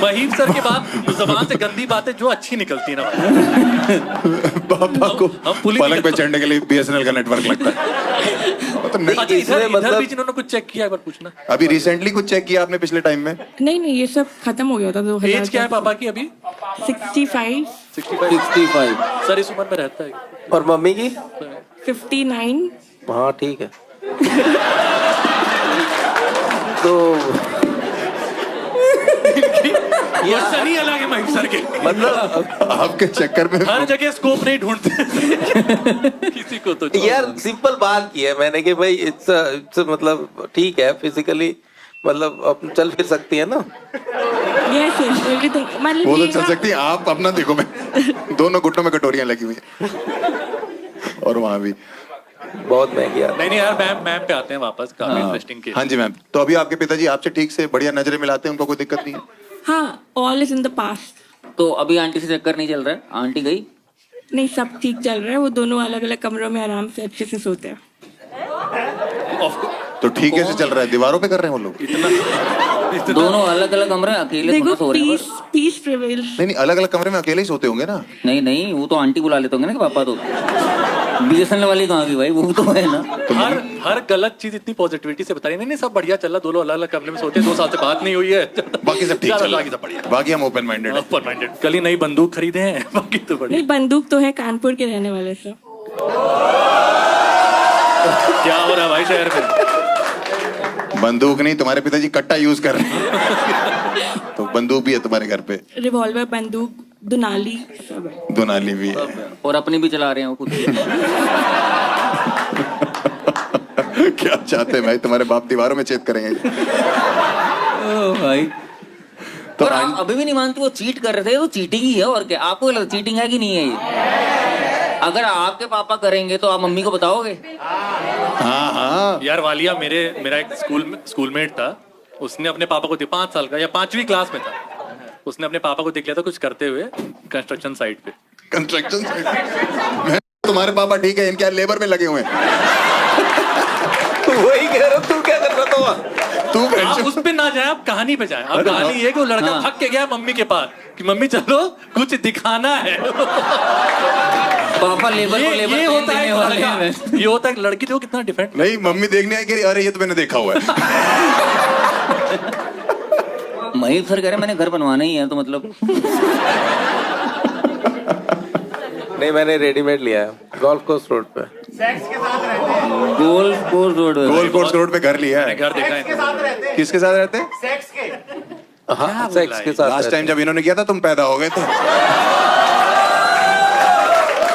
महीप सर के बाद जबान से गंदी बातें जो अच्छी निकलती है ना, पापा को पलंग पे चढ़ने के लिए BSNL का नेटवर्क लगता है. तो अच्छा इधर भी जिन्होंने कुछ चेक किया एक बार पूछना. अभी रिसेंटली कुछ चेक किया आपने पिछले टाइम में? नहीं ये सब खत्म हो गया था. 2000. एज क्या है पापा की अभी? 65. सर इस उम्र में रहता है. और मम्मी की 59. हाँ ठीक है. तो क्वेश्चन ही अलग है महीप सर के। मतलब आपके चक्कर में हर जगह स्कोप नहीं ढूंढते किसी को तो यार सिंपल बात की है मैंने कि भाई इट्स मतलब ठीक है फिजिकली मतलब अब चल फिर सकती है ना। Yes, yes, everything. मतलब वो तो ये चल ना- सकती है, आप अपना देखो। मैं दोनों घुटनों में कटोरियां लगी हुई है और वहां भी बहुत महंगी यार। नहीं यार मैम पे आते हैं वापस, काफी इंटरेस्टिंग केस। हाँ जी मैम, तो अभी आपके पिताजी आपसे ठीक से बढ़िया नजरें मिलाते हैं, उनको कोई दिक्कत नहीं है? हाँ, all is in the past. तो अभी आंटी से चक्कर नहीं चल रहा है? आंटी गई? नहीं, सब ठीक चल रहा है। वो दोनों अलग अलग कमरों में आराम से अच्छे से सोते हैं। तो ठीक कैसे चल रहा है? दीवारों पे कर रहे हैं वो लोग? दोनों अलग अलग कमरे अकेले देखो, थोड़ा सो रहे हैं बस। Peace prevails. नहीं, अलग अलग कमरे में अकेले ही सोते होंगे ना? नहीं वो तो आंटी बुला लेते होंगे ना कि पापा तो। बीएसएनएल वाली कहाँ की भाई, वो तो है ना। हर गलत चीज इतनी पॉजिटिविटी से बता रही नहीं सब बढ़िया चल रहा, दोनों अलग अलग कमरे में सोते हैं, 2 साल से बात नहीं हुई है, बाकी सब ठीक चल रहा बाकी सब बढ़िया, है, बाकी हम ओपन माइंडेड हैं। Open minded. कल ही नई बंदूक खरीदे हैं, बाकी तो बढ़िया। नहीं, बंदूक तो है कानपुर के रहने वाले सब। क्या हो रहा है भाई शहर में? बंदूक नहीं, तुम्हारे पिताजी कट्टा यूज कर रहे हैं तो बंदूक भी है तुम्हारे घर पे? रिवॉल्वर, बंदूक, दुनाली सब है। दुनाली भी है। और अपनी भी चला रहे हैं वो खुद। क्या चाहते हैं भाई, तुम्हारे बाप दीवारों में छेद करेंगे? ओ भाई तो और आप अभी भी नहीं मानते वो चीट कर रहे थे? वो चीटिंग ही है और क्या? आपको चीटिंग है कि नहीं है ये? अगर आपके पापा करेंगे तो आप मम्मी को बताओगे? हाँ यार वालिया मेरा एक स्कूलमेट था, उसने अपने पापा को 5 साल का या 5वीं क्लास में था, उसने अपने पापा को देख लिया था कुछ करते हुए कंस्ट्रक्शन साइट पे। Construction site? तुम्हारे पापा ठीक है, इनके लेबर में लगे हुए हैं। वही कह रहा तू क्या कर रहा था? तू आप उस पे ना जाए, आप कहानी पे जाए। अब कहानी ये कि वो लड़का थक के गया मम्मी के पास कि मम्मी चलो कुछ दिखाना है। पापा लेबर को लेबर ये होता देने वाले हैं। है, ये होता है लड़की तो कितना डिफरेंट। नहीं, मम्मी देखने आई, कह रही अरे ये तो मैंने देखा हुआ है। महीप सर कह रहे मैंने घर बनवाना ही है, तो मतलब नहीं मैंने रेडीमेड लिया है गोल्फ कोर्स रोड पे। गोल्फ कोर्स रोड पे? गोल्फ कोर्स रोड पे घर लिया है। घर देखा है। किसके साथ रहते हैं? हाँ सेक्स के साथ। लास्ट टाइम जब इन्होंने किया था तुम पैदा हो गए थे।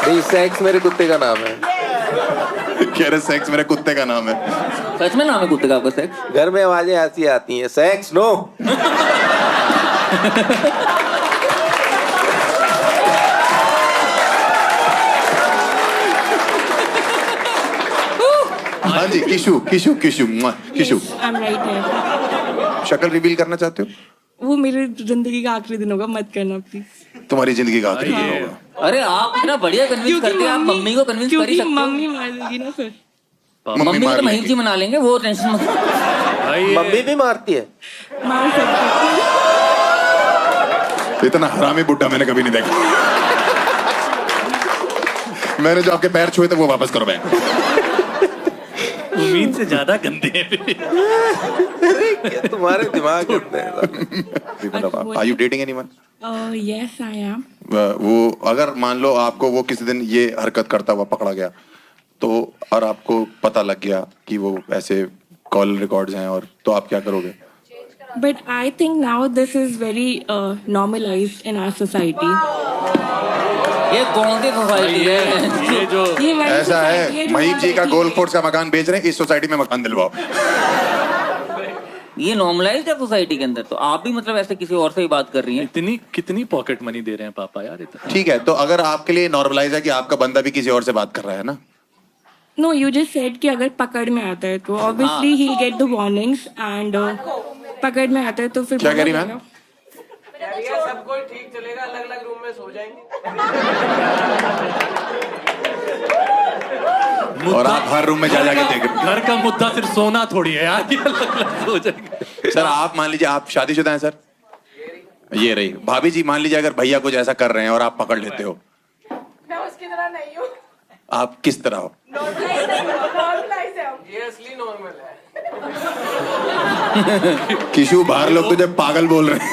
नहीं सेक्स मेरे कुत्ते का नाम है। कह रहे सेक्स मेरे कुत्ते का नाम है। सच में नाम है कुत्ते का आपका सेक्स? घर में आवाजें ऐसी आती हैं, सेक्स नो। हाँ जी, किशु किशु किशु किशु। I'm right here. शक्ल रिवील करना चाहते हो? वो मेरी जिंदगी का आखिरी दिन होगा, मत करना प्लीज। तुम्हारी जिंदगी का आखिरी दिन होगा। अरे आप इतना बढ़िया कन्विंस करते हैं, आप मम्मी को कन्विंस कर ही सकते हो। मम्मी मार देगी ना फिर। मम्मी को तो महीप जी मना लेंगे, वो टेंशन मत। मम्मी भी मारती है? मार सकती है। इतना हरामी बुड्ढा मैंने कभी नहीं देखा। मैंने जो आपके पैर छुए थे वो वापस करो मैं। उम्मीद से ज्यादा गंदे हैं। तुम्हारे दिमाग गंदे हैं। Are you dating anyone? Yes, I am. वो अगर मान लो आपको वो किसी दिन ये हरकत करता हुआ पकड़ा गया तो, और आपको पता लग गया कि वो ऐसे कॉल रिकॉर्ड्स हैं, और तो आप क्या करोगे? But I think now this is very normalized in our society. ये कौन सी सोसाइटी है? ये जो ये वही ऐसा society है, जो महीप जी का हमारे- गोल्फ कोर्स का मकान बेच रहे हैं, इस सोसाइटी में मकान दिलवाओ। ये नॉर्मलाइज्ड है सोसाइटी के अंदर, तो आप भी मतलब ऐसे किसी और से ही बात कर रही हैं? कितनी पॉकेट मनी दे रहे हैं पापा यार इतना। ठीक है, तो अगर आपके लिए नॉर्मलाइज है कि आपका बंदा भी किसी और से बात कर रहा है ना? No, you just said कि अगर पकड़ में आता है तो obviously he'll get the warnings and पकड़ में आता है तो फिर क्या कह रही मैम? सब कोई ठीक चलेगा, अलग अलग रूम में सो जाएंगे। और आप हर रूम में जा जाके देख रहे घर का मुद्दा सिर्फ सोना थोड़ी है यार, ये अलग-अलग हो जाएगा। सर आप मान लीजिए आप शादीशुदा हैं सर, ये रही भाभी जी, मान लीजिए अगर भैया कुछ ऐसा कर रहे हैं और आप पकड़ लेते हो, मैं उसकी तरह नहीं हूँ। आप किस तरह हो? ये असली नॉर्मल है। किशु बाहर लोग तुझे पागल बोल रहे हैं।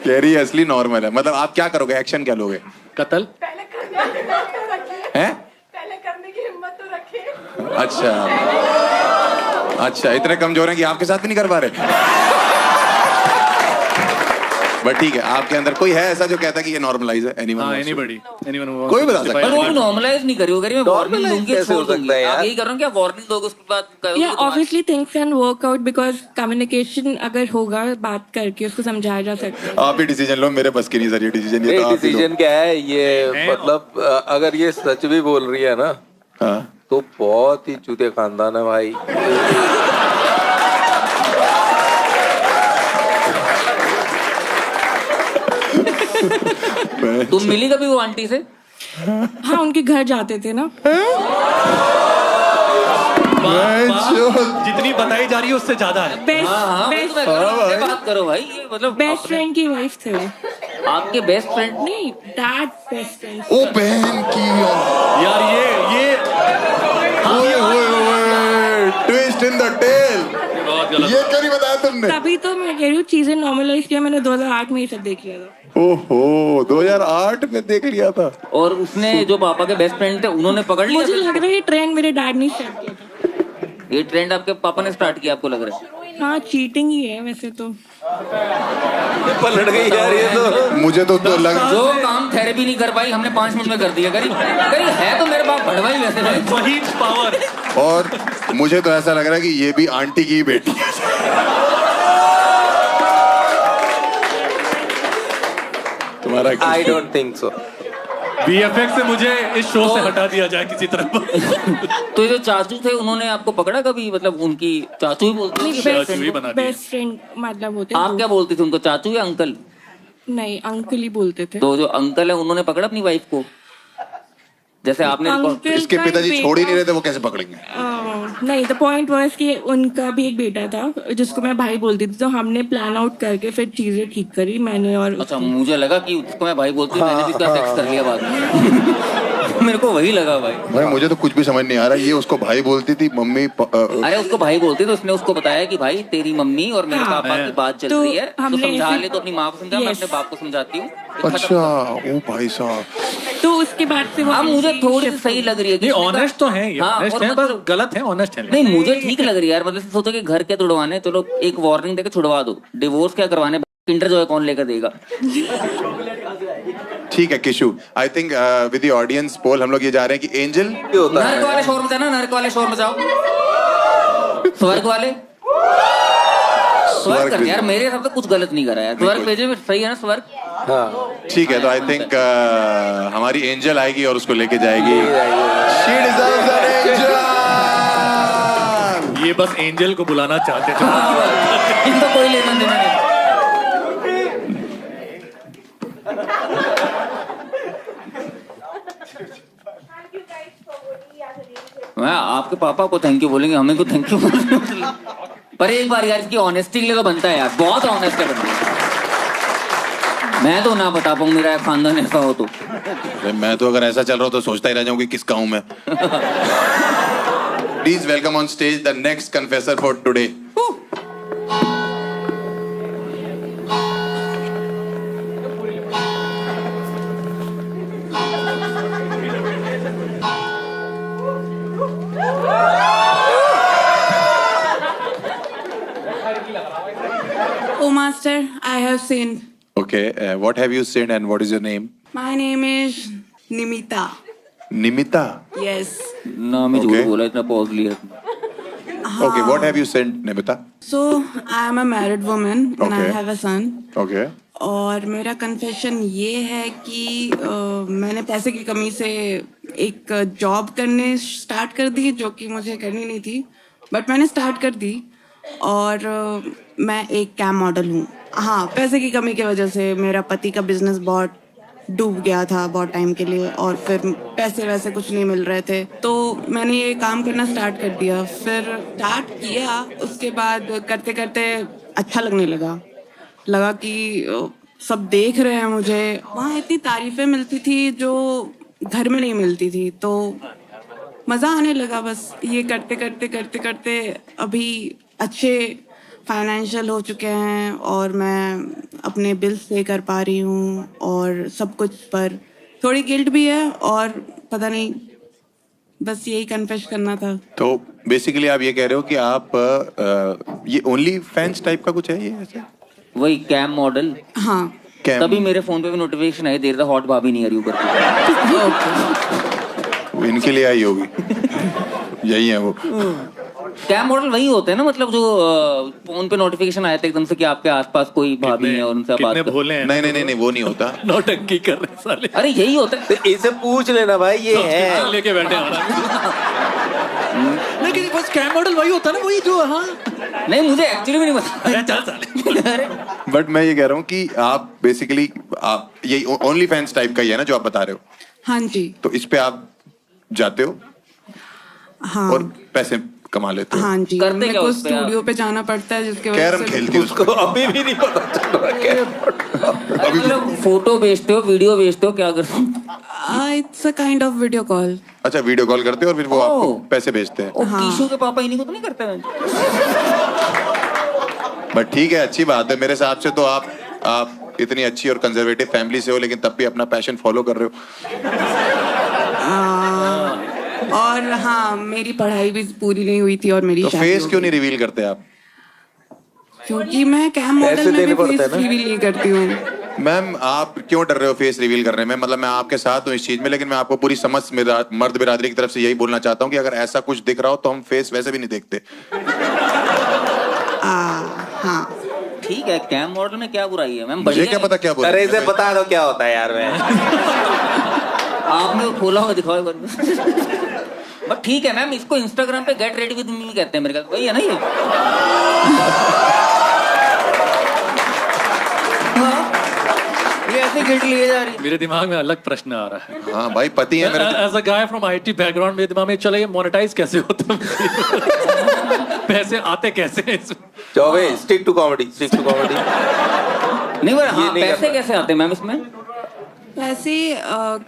कह रही है असली नॉर्मल है, मतलब आप क्या करोगे, एक्शन क्या लोगे? कत्ल? पहले करने की हिम्मत तो रखिए। हैं? पहले करने की हिम्मत तो रखिए। अच्छा अच्छा, इतने कमजोर हैं कि आपके साथ भी नहीं कर पा रहे। बट ठीक है, आपके अंदर कोई है ऐसा जो कहता है कि ये नॉर्मलाइज है? एनीवन? एनीबडी, कोई बता सकता पर वो नॉर्मलाइज नहीं करी हो मैं वार्निंग दूंगी, कैसे हो छोड़ दूंगी। सकता है यार? आप यही कर रहे हो क्या, वार्निंग दोगे उसके बाद करोगे या तो obviously things can work out because communication अगर होगा बात करके उसको समझाया जा सकता है। आप ही डिसीजन लो, मेरे बस की नहीं सर ये डिसीजन, ये तो आप ही लो। डिसीजन क्या है ये, मतलब अगर ये सच भी बोल रही है ना, हाँ। तो बहुत ही चूतिया खानदान है भाई। तुम मिली कभी वो आंटी से? हाँ, उनके घर जाते थे ना। जितनी बताई जा रही है उससे ज्यादा है। बात करो भाई, ये मतलब बेस्ट फ्रेंड की वाइफ थे वो। आपके बेस्ट फ्रेंड नहीं, डैड बेस्ट फ्रेंड। ओ बहन की यार ये ट्विस्ट इन द टेल, ये क्यों नहीं बताया तुमने? तभी तो मैं कह रही हूँ चीजें नॉर्मलाइज किया मैंने 2008 में ही सब देख लिया था। ओहो 2008 में देख लिया था। और उसने जो पापा के बेस्ट फ्रेंड थे उन्होंने पकड़ लिया। मुझे लग रहा है ये ट्रेंड मेरे डैड ने स्टार्ट किया था। ये ट्रेंड आपके पापा ने स्टार्ट किया, आपको लग रहा है? हाँ, चीटिंग ही है वैसे तो। पलट गई यार ये तो। मुझे तो लग जो काम थेरेपी नहीं कर पाई हमने 5 मिनट में कर दिया। करीब है तो मेरे बाप भड़वाई वैसे भाई, वही पावर। और मुझे तो ऐसा लग रहा है कि ये भी आंटी की ही बेटी है। तुम्हारा I don't think so. VFX से मुझे इस शो से हटा दिया जाए किसी तरह। तो ये जो चाचू थे उन्होंने आपको पकड़ा कभी? मतलब उनकी चाचू ही बोलती थी, चाचू ही बना दिया। बेस्ट फ्रेंड मतलब होते आप क्या बोलती थी उनको, चाचू या अंकल? नहीं, अंकल ही बोलते थे। तो जो अंकल है उन्होंने पकड़ा अपनी वाइफ को? जैसे आपने इसके पिताजी छोड़ ही नहीं रहे थे, वो कैसे पकड़ेंगे? नहीं, द पॉइंट वाज कि उनका भी एक बेटा था जिसको मैं भाई बोलती थी, तो हमने प्लान आउट करके फिर चीजें ठीक करी मैंने और अच्छा, मुझे लगा कि उसको मैं भाई बोलती हूँ, मैंने भी उसका सेक्स कर लिया बाद में। मेरे को वही लगा भाई मुझे तो कुछ भी समझ नहीं आ रहा। ये उसको भाई बोलती थी, मम्मी अरे उसको भाई बोलती, तो उसने उसको बताया कि भाई तेरी मम्मी और मेरे पापा की बात चल रही है, तो समझा ले। तो अपनी माँ को समझा, मैं अपने बाप को समझाती हूँ। अच्छा, ओ भाई साहब। तो उसके बाद से अब मुझे थोड़ी सी सही लग रही है कि ऑनेस्ट तो है, ऑनेस्ट है, पर गलत है, ऑनेस्ट है। नहीं, मुझे ठीक लग रही है यार। मतलब सोचो कि घर के छुड़वाने, चलो एक वार्निंग देके छुड़वा दो। डिवोर्स क्या करवाने, किंडर जॉय कौन लेकर देगा? ठीक है Kishu, I think with the audience poll हम लोग ये जा रहे हैं कि एंजल नर्क वाले शोर मचाओ, नर्क वाले शोर मचाओ। स्वर्ग वाले स्वर्ग कर यार, मेरे हिसाब से कुछ गलत नहीं करा यार। स्वर्ग भेजे में सही है ना स्वर्ग? हाँ ठीक है, तो आई थिंक हमारी एंजल आएगी और उसको लेके जाएगी। She deserves an angel! ये बस एंजल को बुलाना चाहते थे। इनको कोई लेना देना नहीं। मैं आपके पापा को थैंक यू बोलेंगे, हमें को थैंक यू बोलेंगे। पर एक बार यार इसकी ऑनेस्टी के लिए तो बनता है यार, बहुत ऑनेस्ट है बंदा। मैं तो ना बता पाऊँ, मेरा खानदान ऐसा हो तो। मैं तो अगर ऐसा चल रहा हो तो सोचता ही रह जाऊंगी किसका हूं मैं। Please welcome on stage the next confessor for today. Oh master, I have sinned. Okay, what have you sinned and what is your name? My name is Nimita. Nimita. Yes. नाम ही झूठ बोला, इतना पॉज लिया। Okay, what have you sinned, Nimita? So I am a married woman and I Okay. have a son. Okay. और मेरा confession ये है कि मैंने पैसे की कमी से एक जॉब करने स्टार्ट कर दी जो कि मुझे करनी नहीं थी, बट मैंने स्टार्ट कर दी। और मैं एक कैम मॉडल हूँ। हाँ, पैसे की कमी की वजह से मेरा पति का बिजनेस बहुत डूब गया था बहुत टाइम के लिए, और फिर पैसे वैसे कुछ नहीं मिल रहे थे, तो मैंने ये काम करना स्टार्ट कर दिया। फिर स्टार्ट किया, उसके बाद करते करते अच्छा लगने लगा कि सब देख रहे हैं मुझे। वहाँ इतनी तारीफें मिलती थी जो घर में नहीं मिलती थी, तो मज़ा आने लगा। बस ये करते करते करते करते अभी अच्छे फाइनेंशियल हो चुके हैं और मैं अपने बिल्स पे कर पा रही हूँ और सब कुछ, पर थोड़ी गिल्ट भी है और पता नहीं, बस यही कन्फेस करना था। तो बेसिकली आप ये कह रहे हो कि आप ये ओनली फैंस टाइप का कुछ है ये ऐसे? वही कैम मॉडल। हाँ तभी मेरे फोन पे भी notification I, there the hot भाभी नहीं आ रही ऊपर। वो इनके लिए आई होगी। यही है वो। कैम मॉडल वही होते हैं ना, मतलब जो फोन पे नोटिफिकेशन आए थे एकदम से कि आपके आसपास कोई भाभी है और उनसे आप बात कर। नहीं वो नहीं होता। नौटंकी कर रहे साले। अरे यही होता है। तो इसे पूछ लेना भाई, ये है लेके बैठे लेकिन बस कैम मॉडल वही होता है ना, वही जो। हाँ नहीं, मुझे एक्चुअली भी नहीं पता। चल साले। बट मैं ये कह रहा हूँ कि आप बेसिकली आप यही ओनली फैंस टाइप का ही है ना जो आप बता रहे हो। हाँ जी। तो इस पे आप जाते हो हाँ और पैसे कमा लेते हो। हाँ जी। करते मेरे क्या को उस पे आप? स्टूडियो पे जाना पड़ता है जिसके वजह कैरम से खेलती हो उसको। अभी भी नहीं पता चल रहा। अरे मतलब फोटो भेजते हो, वीडियो भेजते हो, क्या करते हो? It's a kind of video call. अच्छा, वीडियो कॉल करते हो और फिर वो आपको ओह। पैसे भेजते हैं। ओ, कीशु के पापा इन्हीं को तो नहीं करते हैं? बट ठीक है, अच्छी बात है। मेरे हिसाब से तो आप इतनी अच्छी और कंजर्वेटिव फैमिली से हो, लेकिन तब भी अपना पैशन फॉलो कर रहे हो। और हाँ, मेरी पढ़ाई भी पूरी नहीं हुई थी और मेरी तो शादी फेस हो क्यों गई। नहीं रिवील करते आप? क्योंकि मैं कैम पैसे मॉडल में देने भी पड़ते हैं फेस ना। रिवील नहीं करती हूँ। मैम, आप क्यों डर रहे हो फेस रिवील करने में? मतलब मैं आपके साथ हूँ इस चीज में, लेकिन मैं आपको पूरी समझ मर्द बिरादरी की तरफ से यही बोलना चाहता हूँ कि अगर ऐसा कुछ दिख रहा हो तो हम फेस वैसे भी नहीं देखते। हाँ ठीक है, कैम मॉडल में क्या बुराई है मैम? मुझे बढ़िया क्या है। पता क्या बोल अरे इसे बता दो क्या होता है यार। मैं आपने वो खोला हुआ दिखाओ एक बार। बट ठीक है मैम, इसको इंस्टाग्राम पे गेट रेडी विद मी कहते हैं मेरे ख्याल, वही है ना ये? हाँ, ये ऐसे गिल्ट लिए जा रही है। मेरे दिमाग में अलग प्रश्न आ रहा है। हाँ भाई, पति है मेरे। As a guy from IT background, मेरे दिमाग में चलो ये मोनेटाइज कैसे होता है? पैसे आते कैसे हैं इसमें? Choubey stick to comedy, stick to comedy. नहीं पर हाँ, नहीं पैसे करना। कैसे आते हैं मैम इसमें? वैसे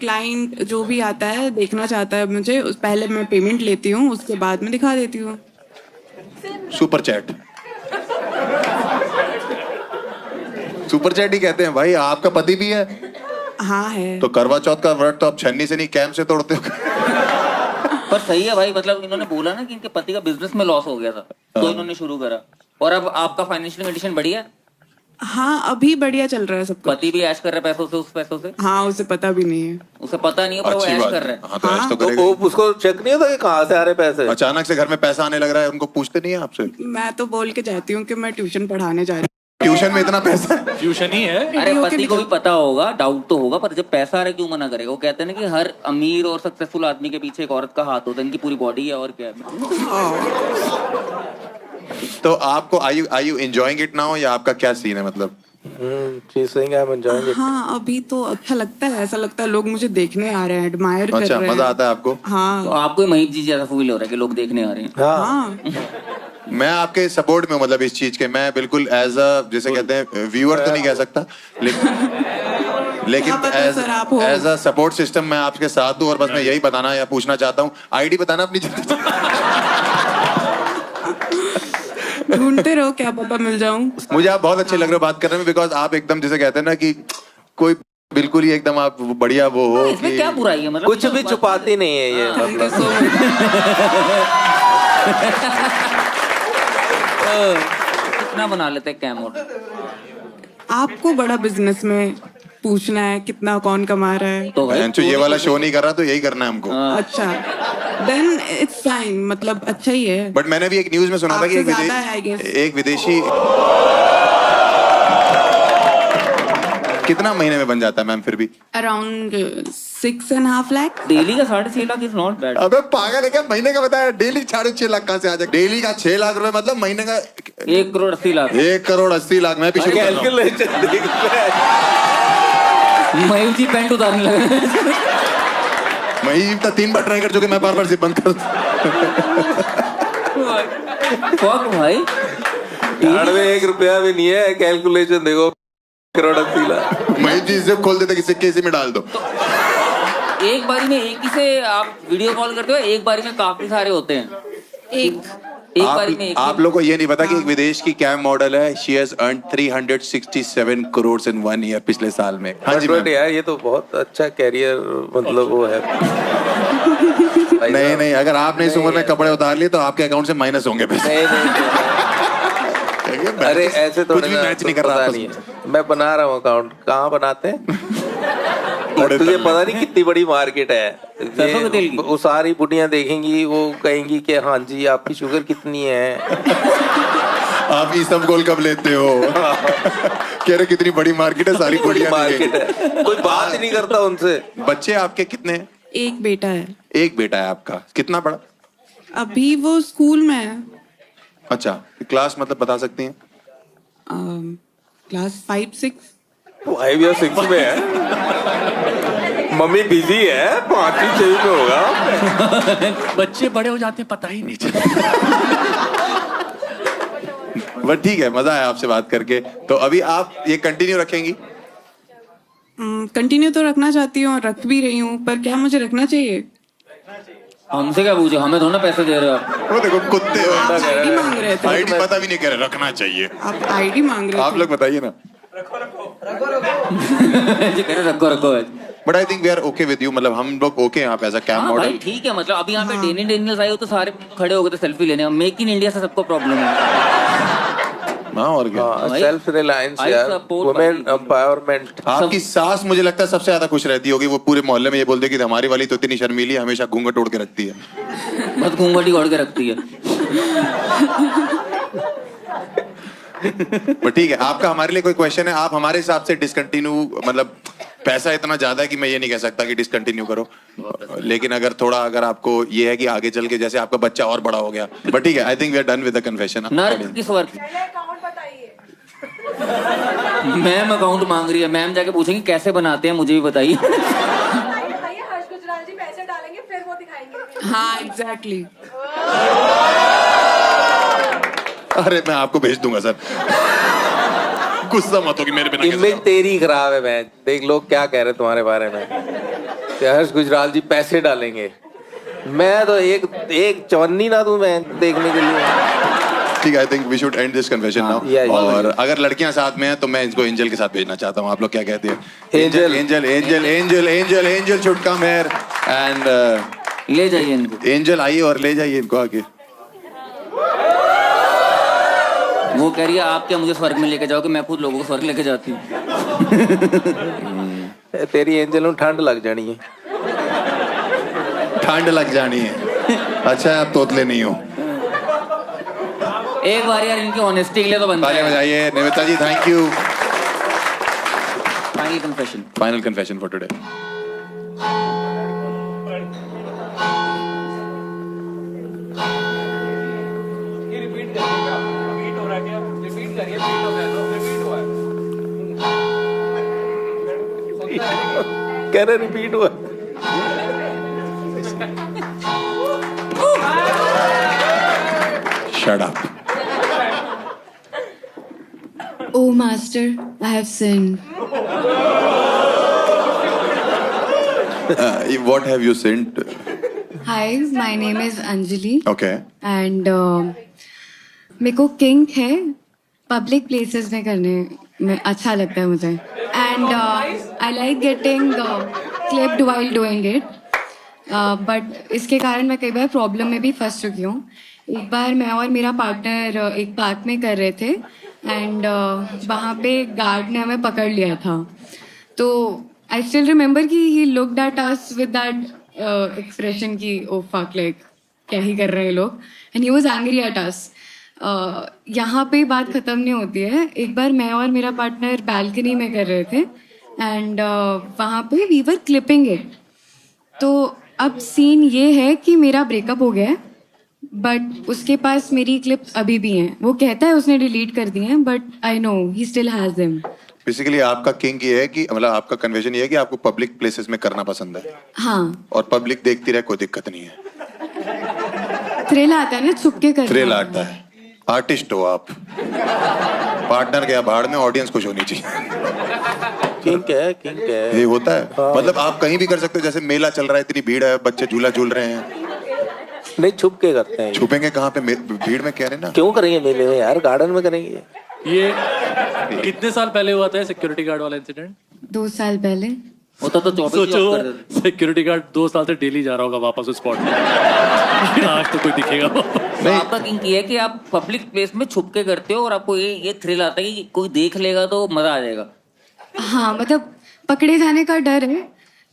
क्लाइंट जो भी आता है देखना चाहता है मुझे, पहले मैं पेमेंट लेती हूँ, उसके बाद में दिखा देती हूँ। Super chat. सुपर चैट ही कहते हैं भाई। आपका पति भी है? हाँ है। तो करवा चौथ का व्रत तो आप छन्नी से नहीं कैम से तोड़ते हो। पर सही है भाई, मतलब इन्होंने बोला ना कि इनके पति का बिजनेस में लॉस हो गया था, तो इन्होंने शुरू करा। और अब आपका फाइनेंशियल कंडीशन बढ़िया है? हाँ, अभी बढ़िया चल रहा है सब कुछ। पति भी ऐश कर रहा है पैसों से, उस पैसों से? हाँ, उसे पता भी नहीं है। उसे पता नहीं है, पर वो अच्छी ऐश बात कर है। रहा है। हाँ, तो ऐश तो तो करेगा। वो उसको चेक नहीं होता कि कहाँ से आ रहे पैसे? अचानक से घर में पैसा आने लग रहा है, उनको पूछते नहीं है आपसे? मैं तो बोल के जाती हूँ कि मैं ट्यूशन पढ़ाने जा रही हूँ। ट्यूशन में इतना पैसा है? ट्यूशन ही है। अरे पति को भी पता होगा, डाउट तो होगा, पर जब पैसा आ रहा है क्यों मना करेगा? वो कहते हैं ना कि हर अमीर और सक्सेसफुल आदमी के पीछे एक औरत का हाथ होता है, इनकी पूरी बॉडी है और क्या है। तो आपको आई यू एंजॉयिंग इट नाउ, या आपका क्या सीन है? मतलब she's saying I'm enjoying it. हाँ, अभी तो अच्छा लगता है, ऐसा लगता है लोग मुझे देखने आ रहे हैं, एडमायर कर अच्छा, रहे हैं। मजा आता है आपको? तो हाँ आपको महीप जी जैसा फील हो रहा है कि लोग देखने आ रहे हैं? हाँ मैं आपके सपोर्ट में हूँ, मतलब इस चीज के। मैं बिल्कुल एज अ, जैसे कहते हैं, व्यूअर तो नहीं कह सकता, लेकिन क्या पता सर आप हो। एज अ सपोर्ट सिस्टम मैं आपके साथ हूँ। और बस मैं यही बताना या पूछना चाहता हूँ, आईडी बताना अपनी जल्दी। ढूंढते रहो, क्या पता मिल जाऊं। मुझे आप बहुत अच्छे लग रहे हो बात करने में, बिकॉज आप एकदम जैसे कहते हैं ना कि कोई बिल्कुल ही एकदम आप बढ़िया वो हो इसमें कि क्या बुराई है? मतलब कुछ भी छुपाती नहीं है ये, मतलब कितना बना लेते हैं कैम मॉडल? आपको बड़ा बिजनेस में पूछना है कितना कौन कमा रहा है। तो भाई जो ये वाला शो नहीं कर रहा तो यही करना है हमको। अच्छा, देन इट्स फाइन, मतलब अच्छा ही है। बट मैंने भी एक न्यूज में सुना था कि आपसे ज्यादा है, I guess। एक विदेशी कितना महीने में बन जाता है मैम फिर भी? अराउंड 6.5 लाख। डेली का 6.5 लाख इज नॉट बैड। अबे पागल है क्या? महीने का बताया, डेली 6.5 लाख कहाँ से आ जाए? डेली का 6 लाख रुपए, मतलब महीने का 1 करोड़ 80 लाख। 1 करोड़ 80 लाख। मैं पीछे कैलकुलेशन देख रहा है। मयूर जी पैंट उतारने लगे। मैं तो 3 बार ट्राई कर चुके, मैं बार बार जिप बंद कर। फक भाई, कार्ड में 1 रुपया भी नहीं है, कैलकुलेशन देखो, करोड़ 80 लाख। मैं जी जिप खोल देता कि सिक्के इसी में डाल दो। एक बारी में एक ही से आप वीडियो कॉल करते हो? एक बारी में काफी सारे होते हैं? एक बारी में एक आप लोग को ये नहीं पता कि एक विदेश की कैम मॉडल है, she has earned 367 crore in 1 year, पिछले साल में। हाँ जी बट यार ये तो बहुत अच्छा कैरियर, मतलब वो है। नहीं, अगर आपने इस उम्र में कपड़े उतार लिए तो आपके अकाउंट से माइनस होंगे पैसे। नहीं ये अरे ऐसे तो कुछ भी मैच नहीं कर रहा पता आपस नहीं में। है। मैं बना रहा हूँ अकाउंट, कहाँ बनाते हैं? तुझे पता नहीं कितनी बड़ी मार्केट है सरसों के तेल की? वो सारी बुढ़ियां देखेंगी, वो कहेंगी कि हाँ जी आपकी शुगर कितनी है। आप ईसबगोल कब लेते हो? कह रहे कितनी बड़ी मार्केट है, सारी बड़ी बढ़िया मार्केट है, कोई बात ही नहीं करता उनसे। बच्चे आपके कितने हैं? एक बेटा है, एक बेटा है आपका, कितना बड़ा? अभी वो स्कूल में है, अच्छा, क्लास मतलब बता सकती हैं? क्लास 5-6। 5 या 6 में है। मम्मी बिजी है, 5-6 में होगा। बच्चे बड़े हो जाते पता ही नहीं चलता। बट ठीक है, मजा आया आपसे बात करके। तो अभी आप ये कंटिन्यू रखेंगी? कंटिन्यू तो रखना चाहती हूँ और रख भी रही हूँ, पर क्या मुझे रखना चाहिए? हमसे क्या पूछो, हमें थोड़ा पैसे दे रहे हो आप। वो देखो कुत्ते आईडी मांग रहे थे, आईडी पता भी नहीं कह रहे, रखना चाहिए। आप आईडी मांग रहे आप थे। लोग बताइए ना। जी कह रहे रखो रखो। But I think we are okay with you, मतलब हम लोग ओके यहाँ पे एज अ कैम हाँ मॉडल। भाई ठीक है, मतलब अभी यहाँ पे डेनियल्स आए हो तो सारे खड़े हो गए थे सेल्फी लेने। मेक इन इंडिया से सबको प्रॉब्लम है। हाँ और क्या, सेल्फ रिलायंस I यार, support वुमेन भाई। एम्पावरमेंट। आपकी सास मुझे लगता है सबसे ज्यादा खुश रहती होगी, वो पूरे मोहल्ले में ये बोलते कि हमारी वाली तो इतनी शर्मीली है, हमेशा घूंघट ओढ़ के रखती है। बस घूंघट ही ओढ़ के रखती है। बट ठीक है, आपका हमारे लिए कोई क्वेश्चन है? आप हमारे हिसाब से डिसकंटिन्यू, मतलब पैसा इतना ज्यादा है कि मैं ये नहीं कह सकता कि डिसकंटिन्यू करो, लेकिन अगर थोड़ा अगर आपको ये है कि आगे चल के जैसे आपका बच्चा और बड़ा हो गया, बट ठीक है, I think we are done with the confession. नर्क किस वर्क? मैम अकाउंट मांग रही है, मैम जाके पूछेंगी कैसे बनाते हैं, मुझे भी बताइए। हर्ष गुजराल जी पैसे डालेंगे फिर वो दिखाएंगे। हाँ एग्जैक्टली। अरे मैं आपको भेज दूंगा सर, गुस्सा मत हो कि मेरे बिना कैसे इमेज तेरी खराब है मैं, देख लोग क्या कह रहे हैं तुम्हारे बारे में कि हर्ष गुजराल जी पैसे डालेंगे। मैं तो एक चवन्नी ना दूं मैं देखने के लिए। ठीक है, I think we should end this confession now. और अगर लड़कियां साथ में हैं तो मैं इनको एंजल के साथ भेजना चाहता हूँ। आप लोग क्या कहते हैं? Angel angel angel angel angel angel should come here and ले जाइए इनको। एंजल आइए और ले जाइए इनको आगे। वो कह रही है आप क्या मुझे स्वर्ग में लेके जाओगे, मैं खुद लोगों को स्वर्ग लेके जाती हूँ। तेरी एंजल ਨੂੰ ठंड लग जानी है। ठंड लग जानी है। अच्छा आप तोतले नहीं हो। एक बार यार इनकी ऑनेस्टी के लिए तो बनता तालियां है। बजाइए। Niveta ji thank you. Final confession. Final confession for today. कह रहे रिपीट हुआ। Shut up. Oh master, I have sinned. What have you sinned? Hi, my name is Anjali. Okay. And मेरे को किंक है पब्लिक प्लेसेस में करने में अच्छा लगता है मुझे. And I like getting clipped while doing it. But इसके कारण मैं कई बार प्रॉब्लम में भी फंस चुकी हूँ. एक बार मैं और मेरा पार्टनर एक पार्क में कर रहे थे एंड वहाँ पे गार्ड ने हमें पकड़ लिया था. तो आई स्टिल रिमेम्बर कि he looked at us with that expression की ओ फक लाइक क्या ही कर रहे हैं लोग, and he was angry at us. यहाँ पे बात ख़त्म नहीं होती है. एक बार मैं और मेरा पार्टनर बालकनी में कर रहे थे एंड वहाँ पे वी वर क्लिपिंग इट. तो अब सीन ये है कि मेरा ब्रेकअप हो गया है बट उसके पास मेरी क्लिप्स अभी भी हैं. वो कहता है उसने डिलीट कर दी हैं but I know he still has them. Basically आपका किंग ये है कि मतलब आपका कन्वेंशन ये है कि आपको पब्लिक प्लेसेस में करना पसंद है. हाँ. और पब्लिक देखती रहे कोई दिक्कत नहीं है. थ्रिल आता है ना, छुप के करना. थ्रिल आता है. आर्टिस्ट हो आप. पार्टनर के भाड़ में ऑडियंस खुश होनी चाहिए. किंग है, किंग है. ये होता है. मतलब आप कहीं भी कर सकते हो. जैसे मेला चल रहा है, इतनी भीड़ है, बच्चे झूला झूल रहे हैं. नहीं छुप के करते हैं. छुपेंगे कहाँ पे, भीड़ में कह रहे ना. क्यों करेंगे मेले में यार, गार्डन में करेंगे. ये कितने साल पहले हुआ था सिक्योरिटी गार्ड वाला इंसिडेंट? 2 साल पहले होता तो 24 सोचो सिक्योरिटी गार्ड 2 साल से डेली जा रहा होगा वापस उस स्पॉट पे. आज तो कोई दिखेगा। तो आपका किंग ये है कि आप पब्लिक प्लेस में छुप के करते हो और आपको ये थ्रिल आता है कि कोई देख लेगा तो मजा आ जाएगा। हाँ मतलब पकड़े जाने का डर है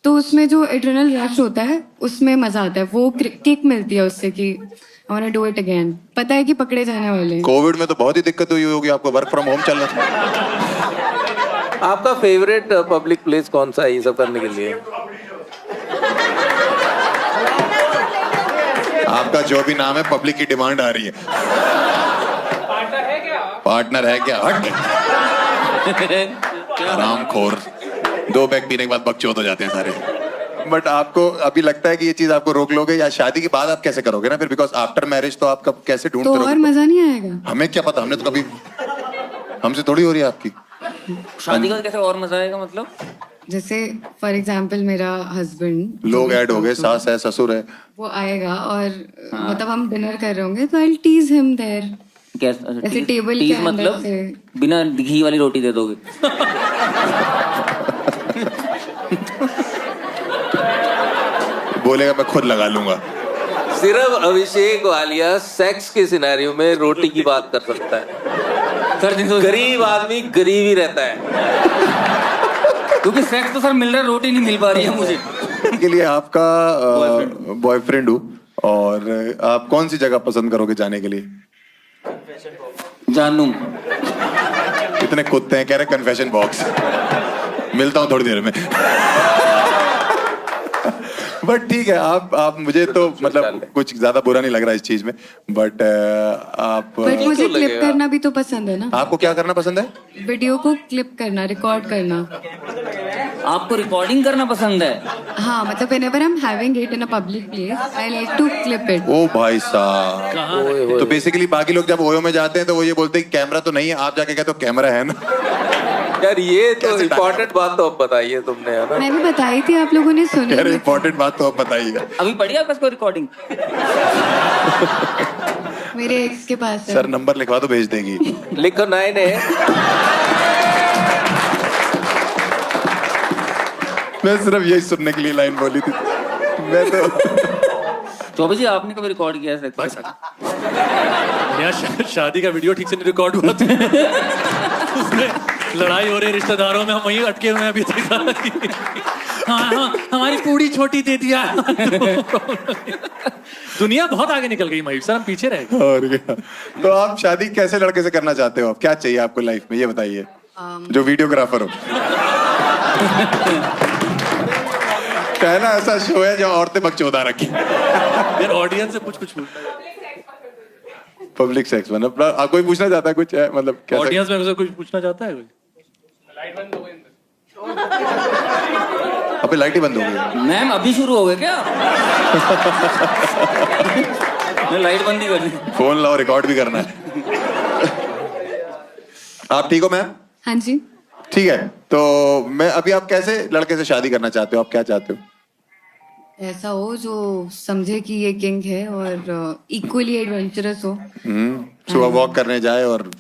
तो उसमें जो एड्रेनल रश होता है उसमें मजा आता है, वो किक मिलती है उससे कि I want to do it again. पता है कि पकड़े जाने वाले हैं। कोविड में तो बहुत ही दिक्कत हुई होगी आपको, वर्क फ्रॉम होम चल रहा था। आपका फेवरेट पब्लिक प्लेस कौन सा है ये सब करने के लिए? आपका जो भी नाम है, पब्लिक की डिमांड आ रही है। पार्टनर है क्या? हट आरामखोर, 2 बैग पीने के बाद बकचोद हो जाते हैं सारे। बट आपको अभी लगता है कि ये चीज आपको रोक लोगे, या शादी के बाद आप कैसे करोगे ना फिर? बिकॉज आफ्टर मैरिज तो आप कब कैसे ढूंढते तो रहोगे? और मजा नहीं आएगा। हमें क्या पता, हमने तो कभी, हमसे थोड़ी हो रही है आपकी शादी का कैसे और मजा आएगा मतलब? जैसे फॉर एग्जाम्पल मेरा हस्बैंड, लोग ऐड हो गए, सास है, ससुर है, वो आएगा और मतलब हम डिनर कर रहे होंगे तो I will tease him there. ऐसे टेबल के अंदर मतलब से बिना घी वाली रोटी दे दोगे? बोलेगा मैं खुद लगा लूंगा। सिर्फ अभिषेक वालिया सेक्स के सिनेरियो में रोटी की बात कर सकता है। सर गरीब आदमी गरीब ही रहता है। क्योंकि सेक्स तो सर मिल रहा है, रोटी नहीं मिल पा रही है मुझे। के लिए आपका बॉयफ्रेंड हूँ, और आप कौन सी जगह पसंद करोगे जाने के लिए? जानू इतने कुत्ते हैं, कह रहे कन्फेशन बॉक्स। मिलता हूँ थोड़ी देर में। बट ठीक है, आप मुझे तो मतलब कुछ ज्यादा बुरा नहीं लग रहा इस चीज में, बट आप बट मुझे क्लिप करना भी तो पसंद है ना। आपको क्या करना पसंद है? वीडियो को क्लिप करना, रिकॉर्ड करना। आपको रिकॉर्डिंग करना पसंद है? हाँ मतलब whenever I'm having it in a public place, I like to clip it. ओ भाई साहब, तो बेसिकली बाकी लोग जब ओयो में जाते हैं तो वो ये बोलते हैं कि कैमरा तो नहीं है, आप जाके कहते हो कैमरा है ना। यार ये तो इम्पोर्टेंट बात तो अब बताइए तुमने, है ना? मैंने बताई थी, आप लोगों ने सुनी। यार इम्पोर्टेंट बात तो अब बताइएगा। अभी पढ़ी आपका इसको रिकॉर्डिंग? मेरे एक्स के पास है। सर नंबर लिखवा दो, भेज देगी। लिखो 9 है। मैं सिर्फ यही सुनने के लिए लाइन बोली थी। मैं तो चौबे जी आपने कभी रिकॉर्ड किया है? यहाँ शादी का वीडियो ठीक से नहीं रिकॉर्ड हुआ था। उसमें लड़ाई हो रही है रिश्तेदारों में, हम वहीं अटके हुए हैं अभी तक। हाँ, हमारी पूरी छोटी दे दिया। दुनिया बहुत आगे निकल गई मयूर सर, हम पीछे रह गए। और क्या? तो आप शादी कैसे लड़के से करना चाहते हो? आप क्या चाहिए आपको लाइफ में, ये बताइए। जो वीडियोग्राफर हो। कहना ऐसा शो है जो औरतें बकचोदा रखी। यार ऑडियंस से कुछ पब्लिक सेक्स मतलब कोई पूछना चाहता है कुछ है, मतलब क्या? ऑडियंस में से कुछ पूछना चाहता है कोई? अबे लाइट ही बंद हो गई। मैम अभी शुरू हो गए क्या? मैं लाइट बंद ही कर दी। फोन लाओ, रिकॉर्ड भी करना है। आप ठीक हो मैम? हाँ जी। ठीक है, तो मैं अभी, आप कैसे लड़के से शादी करना चाहते हो? आप क्या चाहते हो? ऐसा हो जो समझे कि ये किंग है और इक्वली एडवेंचरस हो। सुबह वॉक करने जाए और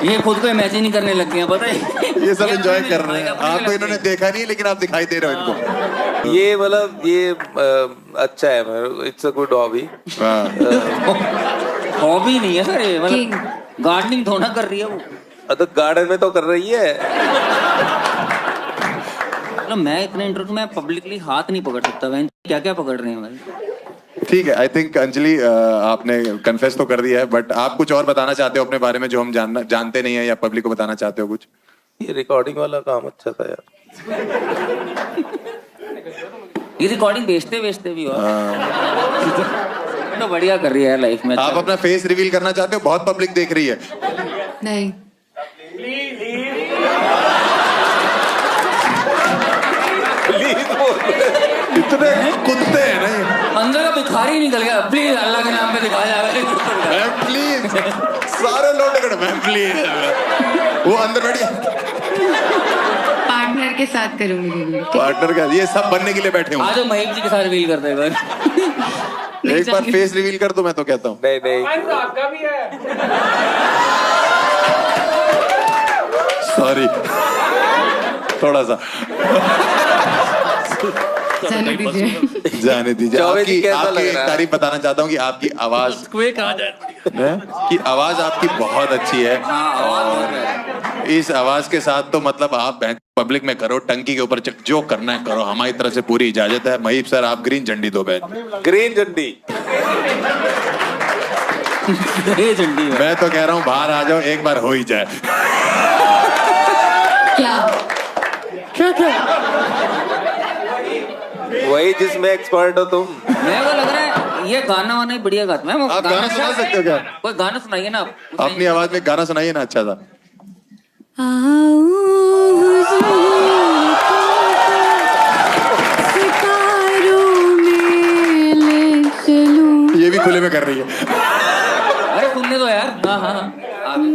ये खुद को इमेजिन ही करने लग गए हैं, पता है? ये सब एंजॉय कर रहे हैं। आपको इन्होंने देखा नहीं, लेकिन आप दिखाई दे रहे हो इनको। ये मतलब ये अच्छा है, it's a good hobby. Hobby नहीं है सर, ये मतलब गार्डनिंग थोड़ा कर रही है वो। तो गार्डन में तो कर रही है। मतलब मैं इतने इंटरव्यू में पब्लिकली हाथ नहीं पकड़ सकता। मैं क्या क्या पकड़ रहे हैं भाई? ठीक है, आई थिंक अंजलि आपने कन्फेस तो कर दिया है, बट आप कुछ और बताना चाहते हो अपने बारे में जो हम जानते नहीं है, या पब्लिक को बताना चाहते हो कुछ? ये रिकॉर्डिंग वाला काम अच्छा था यार। ये रिकॉर्डिंग बेचते भी हो। तो बढ़िया कर रही है लाइफ में। आप अपना फेस रिवील करना चाहते हो? बहुत पब्लिक देख रही है। नहीं। इतने कुत्ते हैं नहीं, अंदर का भिखारी निकल गया। प्लीज अल्लाह के नाम पे दिखाया जा रहा है। प्लीज सारे लोग मैम प्लीज। वो अंदर बैठ गया। पार्टनर के साथ करूंगी। पार्टनर का ये सब बनने के लिए बैठे हूँ। आज महीप जी के साथ रिवील करते हैं। एक बार फेस रिवील कर दो, मैं तो कहता हूँ। नहीं आपका भी है। सॉरी। थोड़ा सा जाने दीजिए। जाने दीजिए। चौबे जी आपकी कैसा आपकी लग एक रहा है? तारीफ बताना चाहता हूँ कि आपकी आवाज कहाँ जाए कि आवाज आपकी बहुत अच्छी है और इस आवाज के साथ तो मतलब आप पब्लिक में करो, टंकी के ऊपर जो करना है करो, हमारी तरफ से पूरी इजाजत है। महीप सर आप ग्रीन झंडी दो बहन। ग्रीन झंडी। मैं तो कह रहा हूँ बाहर आ जाओ, एक बार हो ही जाए। क्या वही जिसमें एक्सपर्ट हो तुम। मेरे को लग रहा है ये गाना वाना ही बढ़िया गाता है। आप गाना सुना सकते हो क्या? कोई गाना सुनाइए ना आप। अपनी आवाज में गाना सुनाइए ना अच्छा सा। ये भी खुले में कर रही है। अरे सुनने दो यार। हाँ हाँ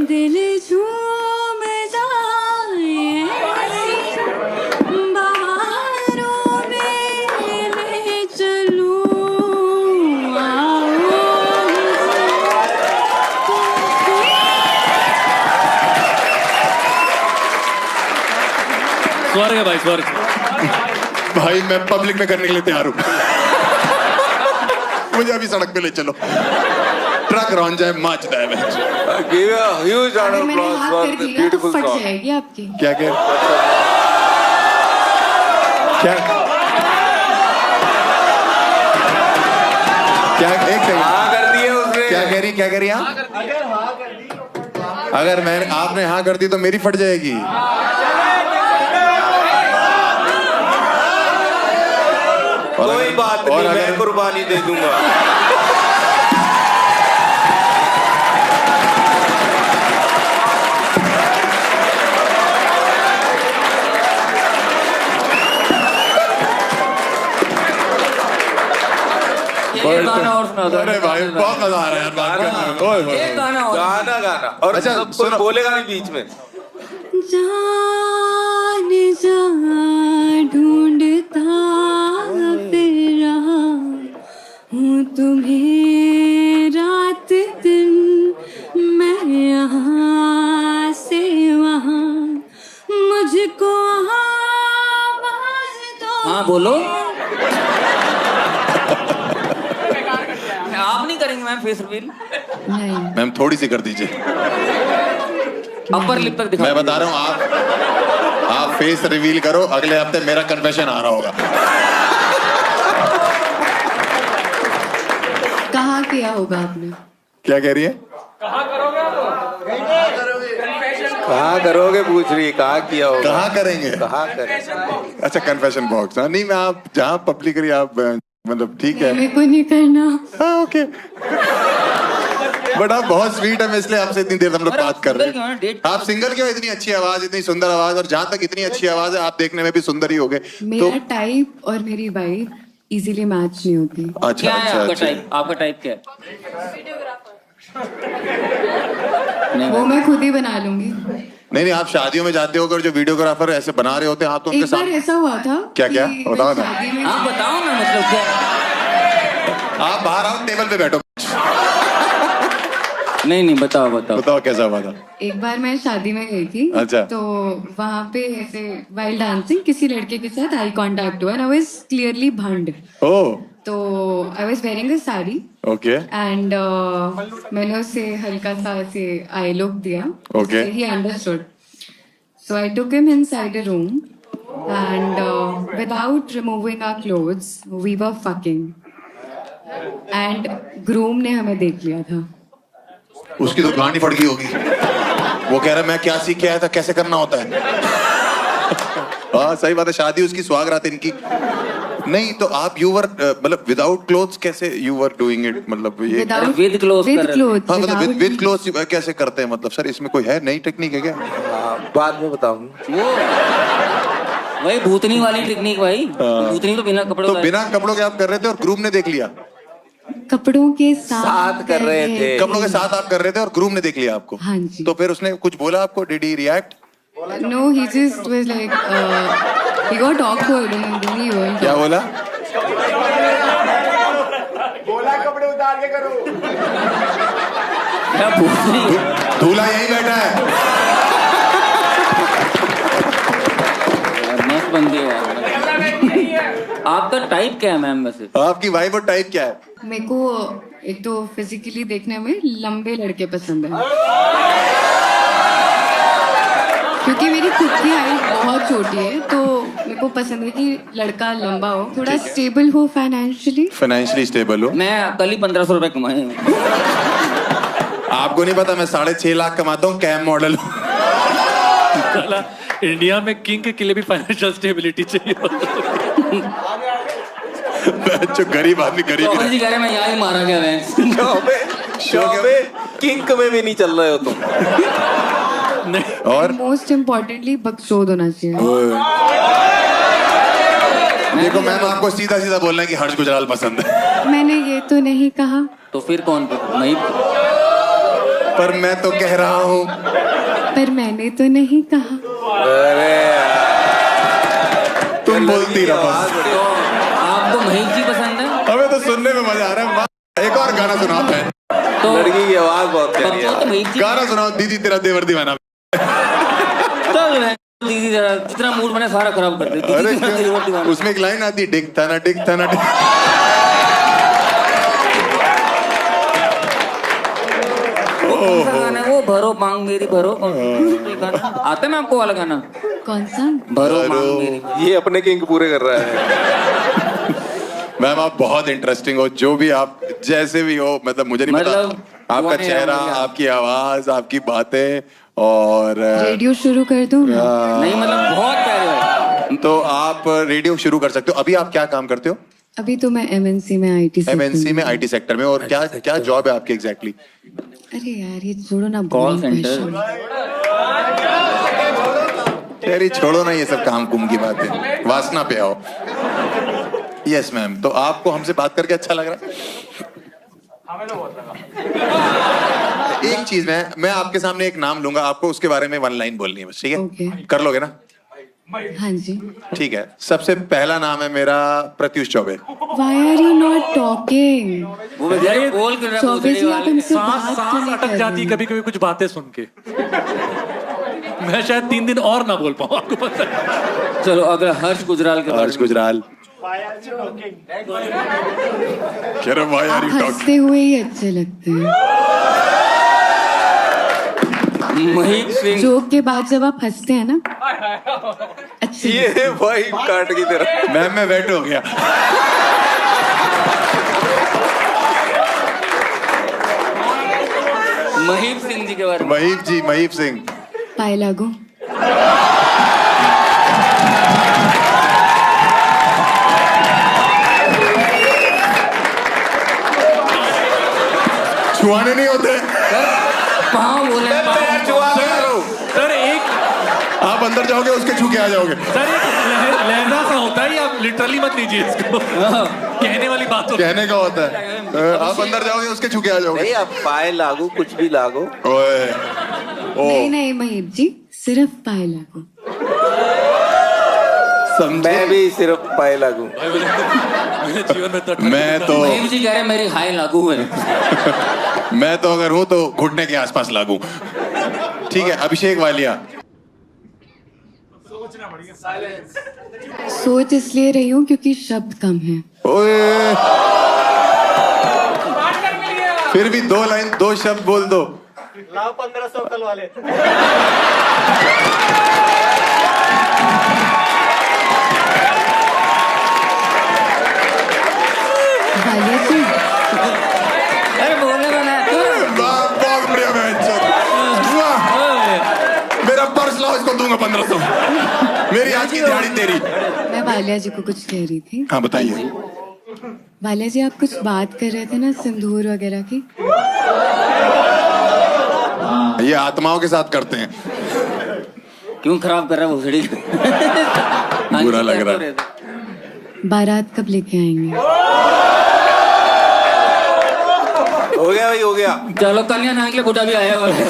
दिल झूम जाए बहारों में ले चलूं स्वर्ग है भाई, स्वर्ग। भाई मैं पब्लिक में करने के लिए तैयार हूँ। मुझे अभी सड़क पे ले चलो, ट्रक रौन जाए माच जाए। Give a huge round of मैंने applause हाँ for कर the दी ना तो beautiful फट song. जाएगी आपकी। क्या क्या क्या क्या एक सेकंड। हाँ कर दिए उसने। क्या कह रही आप? अगर मैं आपने हाँ कर दी तो मेरी फट जाएगी। कोई बात नहीं, मैं कुर्बानी दे दूंगा। गाना और सुना दो। अरे भाई बहुत मजा आ रहा है यार बात करने में। एक गाना और। गाना और अच्छा, सब कोई सुनो। बोलेगा नहीं बीच में। जान जा ढूंढता फिर रहा हूँ तुम्हें रात दिन, मैं यहाँ से वहाँ, मुझको आवाज दो। हाँ बोलो। आप नहीं करेंगे मैम फेस रिवील? नहीं मैम थोड़ी सी कर दीजिए। अपर लिप तक दिखा। मैं बता रहा हूँ आप फेस रिवील करो, अगले हफ्ते मेरा कन्फेशन आ रहा होगा। कहाँ किया होगा आपने? क्या कह रही है? कहाँ करोगे पूछ रही है, कहाँ किया होगा? कहाँ करेंगे? कहाँ करेंगे? अच्छा कन्फेशन बॉक्स। हाँ नहीं मैं आप जहाँ पब्लिकली आप मतलब ठीक है। मेरे को नहीं करना। हाँ ओके। बट आप बहुत स्वीट है, मैं इसलिए आपसे इतनी देर हम लोग बात कर रहे हैं। आप सिंगर क्यों? इतनी अच्छी आवाज, इतनी सुंदर आवाज, और जहाँ तक इतनी अच्छी आवाज है आप देखने में भी सुंदर ही होगे। मेरा टाइप और मेरी वाइब इजीली मैच नहीं होती। अच्छा क्या है अच्छा आपका अच्छा। टाइप? आपका टाइप क्या है? वो मैं खुद ही बना लूंगी। नहीं आप शादियों में जाते हो, अगर जो वीडियोग्राफर ऐसे बना रहे होते हैं आप तो उनके एक बार साथ ऐसा हुआ था। क्या क्या कि बताओ ना। शादी में आप बताओ ना, मतलब क्या? आप बाहर आओ, टेबल पे बैठो। नहीं बताओ बताओ कैसा हुआ था? एक बार मैं शादी में गई थी। अच्छा। तो वहाँ पे ऐसे वाइल डांसिंग किसी लड़के के साथ आई कांटेक्ट हुआ, एंड आई वाज क्लियरली भंड। ओह तो I was wearing a sari okay and मैंने उसे हल्का सा ऐसे आई लुक दिया। Okay. He understood. So I took him inside a room and without removing our clothes we were fucking, and groom ने हमें देख लिया था। उसकी तो गांड ही फट गई होगी। वो कह रहा है मैं क्या सीख के आया था, कैसे करना होता है। हाँ सही बात है, शादी उसकी सुहागरात इनकी। नहीं तो आप यू वर मतलब विदाउट क्लोथ्स कैसे यू वर डूइंग इट? मतलब ये विद क्लोथ विद क्लोथ। हाँ मतलब विद क्लोथ्स कैसे करते हैं? मतलब सर इसमें कोई है नई टेक्निक है क्या? बाद में बताऊंगा। वो वही भूतनी वाली टेक्निक भाई। भूतनी तो बिना कपड़ों तो बिना कपड़ों के आप कर रहे थे और ग्रूम ने देख लिया? कपड़ों के साथ कर रहे थे। कपड़ों के साथ आप कर रहे थे और ग्रूम ने देख लिया आपको? हाँ जी। तो फिर उसने कुछ बोला आपको? Did he react? No, he just was like, he got awkward and then he went. क्या बोला? बोला कपड़े उतार के करो। दूल्हा यही बैठा है। आपका टाइप क्या है मैम वैसे? आपकी वाइफ और टाइप क्या है? मेरे को एक तो फिजिकली देखने में लंबे लड़के पसंद है, क्योंकि मेरी खुद की हाइट बहुत छोटी है, तो मेरे को पसंद है कि लड़का लंबा हो, थोड़ा स्टेबल हो फाइनेंशियली स्टेबल हो। मैं कल ही 1500 रुपए कमाए हैं। आपको नहीं पता मैं 6.5 लाख कमाता हूँ, कैम मॉडल। इंडिया में किंग के लिए भी फाइनेंशियल स्टेबिलिटी चाहिए। जो गरीब आदमी गरीब ही जी कह रहे मैं यहाँ ही मारा गया मैं। किंग में भी नहीं चल रहे हो तुम। और मोस्ट इम्पोर्टेंटली बकचोद होना चाहिए। देखो मैम, आपको सीधा सीधा बोलना है कि हर्ष गुजराल पसंद है। मैंने ये तो नहीं कहा। तो फिर कौन? नहीं, पर मैं तो कह रहा हूँ। पर मैंने तो नहीं कहा। अरे तुम बोलती रहो। आपको महीप जी पसंद है? हमें तो सुनने में मजा आ रहा है। एक और गाना सुनाओ है। तो लड़की की आवाज बहुत प्यारी है। तो महीप जी गाना सुनाओ, दीदी तेरा देवर दीवाना। दीदी जरा जितना मूड बने सारा खराब कर दे। अरे उसमें एक लाइन आती है, डिगता ना डिगता ना। गाना है वो भरो मांग मेरी भरो। आता है ना आपको वाला गाना? कौन सा? भरो मांग मेरी। ये अपने किंग पूरे कर रहा है। मैम आप बहुत इंटरेस्टिंग हो, जो भी आप जैसे भी हो, मतलब मुझे नहीं पता, आपका चेहरा, आपकी आवाज, आपकी बातें, और रेडियो शुरू कर दूं? नहीं मतलब बहुत प्यारे हो। तो आप रेडियो शुरू कर सकते हो। अभी आप क्या काम करते हो? अभी तो मैं MNC में IT सेक्टर में। और क्या क्या जॉब है आपकी एग्जैक्टली? अरे यार ये छोड़ो ना, कॉल सेंटर। यार छोड़ो ना ये सब काम कुम की बातें, वासना पे आओ। यस मैम, तो आपको हमसे बात करके अच्छा लग रहा है? हमें तो बहुत लगा। एक चीज मैं आपके सामने एक नाम लूंगा, आपको उसके बारे में 1 लाइन बोलनी है बस, ठीक है? Okay. कर लोगे ना? हाँ जी। ठीक है, सबसे पहला नाम है मेरा Pratyush Choubey. Why are you not talking? वो बेचारे बोल कर रहा है। चौबे जी आप हमसे बात क्यों सांस नहीं अटक कर जाती है रहे? कभी कभी कुछ बातें सुन के। मैं शायद 3 दिन और ना बोल पाऊँ, आपको पता है। चलो अगर हर्ष गुजराल के हर्ष गुजराल आप हंसते हुए ही अच्छे लगते हैं। महीप सिंह जोक के बाद जब आप हंसते हैं ना, अच्छे ये भाई काट की तरह। मैम मैं वेट हो गया। महीप सिंह जी के बारे में। महीप सिंह पाए लागू। छुआने नहीं होते पाँव बोले सर एक आप अंदर जाओगे उसके छू के आ जाओगे। सर एक लहजा सा होता है, आप लिटरली मत लीजिए इसको। कहने वाली बात होती है। कहने का होता है। आप अंदर जाओगे उसके छू के आ जाओगे। नहीं आप पाए लागू, कुछ भी लागो। ओए नहीं महीप जी, सिर्फ पाए लागू। मैं भी सिर्फ पाए लागू। मेरे जीवन में मैं तो महीप जी कह रहे मेरी हाई लागू है। मैं तो अगर हूं तो घुटने के आसपास लागू। ठीक है, अभिषेक वालिया। सोच इसलिए रही हूँ क्योंकि शब्द कम है। ओए फिर भी 2 लाइन 2 शब्द बोल दो। लाओ 1500 कल वाले। वालिया जी, अरे बोलने का ना। बहुत बढ़िया वाह। मेरा पर्स लाओ, इसको दूंगा 1500। मेरी आज की दिहाड़ी तेरी। मैं वालिया जी को कुछ कह रही थी। हाँ बताइए। वालिया जी आप कुछ बात कर रहे थे ना सिंदूर वगैरह की। ये आत्माओं के साथ करते हैं। क्यों खराब कर रहा है वो घड़ी? बुरा लग रहा है। बारात कब लेके आएंगे? हो गया भाई, हो गया। चलो कन्या नाम के लिए बुढ़ा भी आया हुआ है।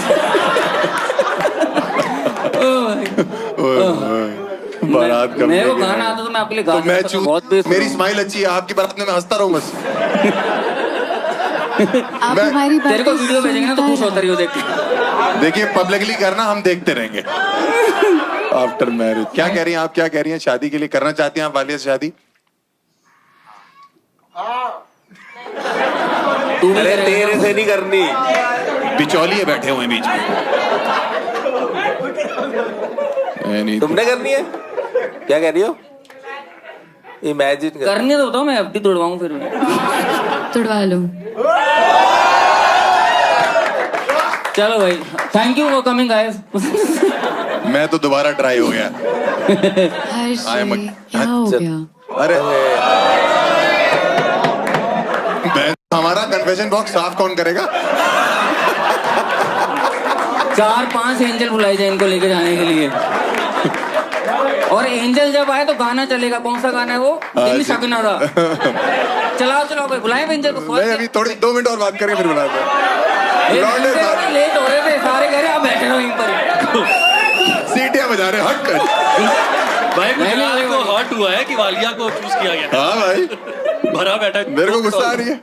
बारात कब मेरे को लेके गाना आएंगे? आता तो मैं आपके लिए तो गा मैं सकता हूँ, बहुत बेस्ट मेरी हूँ। स्माइल अच्छी है, आपकी बारात में मैं हंसता रहूं बस। आप हमारी तेरे को बात वीडियो भेजेंगे ना तो खुश होता रही हो देख के। देखिए पब्लिकली करना, हम देखते रहेंगे। आफ्टर मैरिज क्या कह रही हैं आप? क्या कह रही हैं? शादी के लिए करना चाहती हैं आप वालिया से शादी? तू भी अरे करेगा। तेरे से नहीं करनी। बिचौलिए बैठे हुए हैं बीच में। नहीं तुमने करनी है? क्या कह रही हो? इमेजिन कर। करने तो बताओ, मैं FD तोड़वाऊं फिर। तुड़वा लो। चलो भाई, thank you for coming guys. मैं तो दोबारा ट्राई हो गया। हर्ष I am a- क्या हो गया? अरे हमारा कन्फेशन बॉक्स साफ कौन करेगा? 4-5 एंजल बुलाए जाए इनको लेके जाने के लिए। और एंजल जब आए तो गाना चलेगा। कौन सा गाना है वो? दिल शगना था। चलाओ भाई, बुलाए एंजल को। नहीं, अभी थोड़ी 2 मिनट और बात करेंगे फिर बुलाते हैं। लेट हो रहे थे सारे, कह रहे आप बैठे रहो यहीं पर। सीटियां बजा रहे, हट कर। भाई गुजराल को हॉट हुआ है कि वालिया को चूज किया गया। हाँ भाई, भरा बैठा है। मेरे को गुस्सा आ रही है।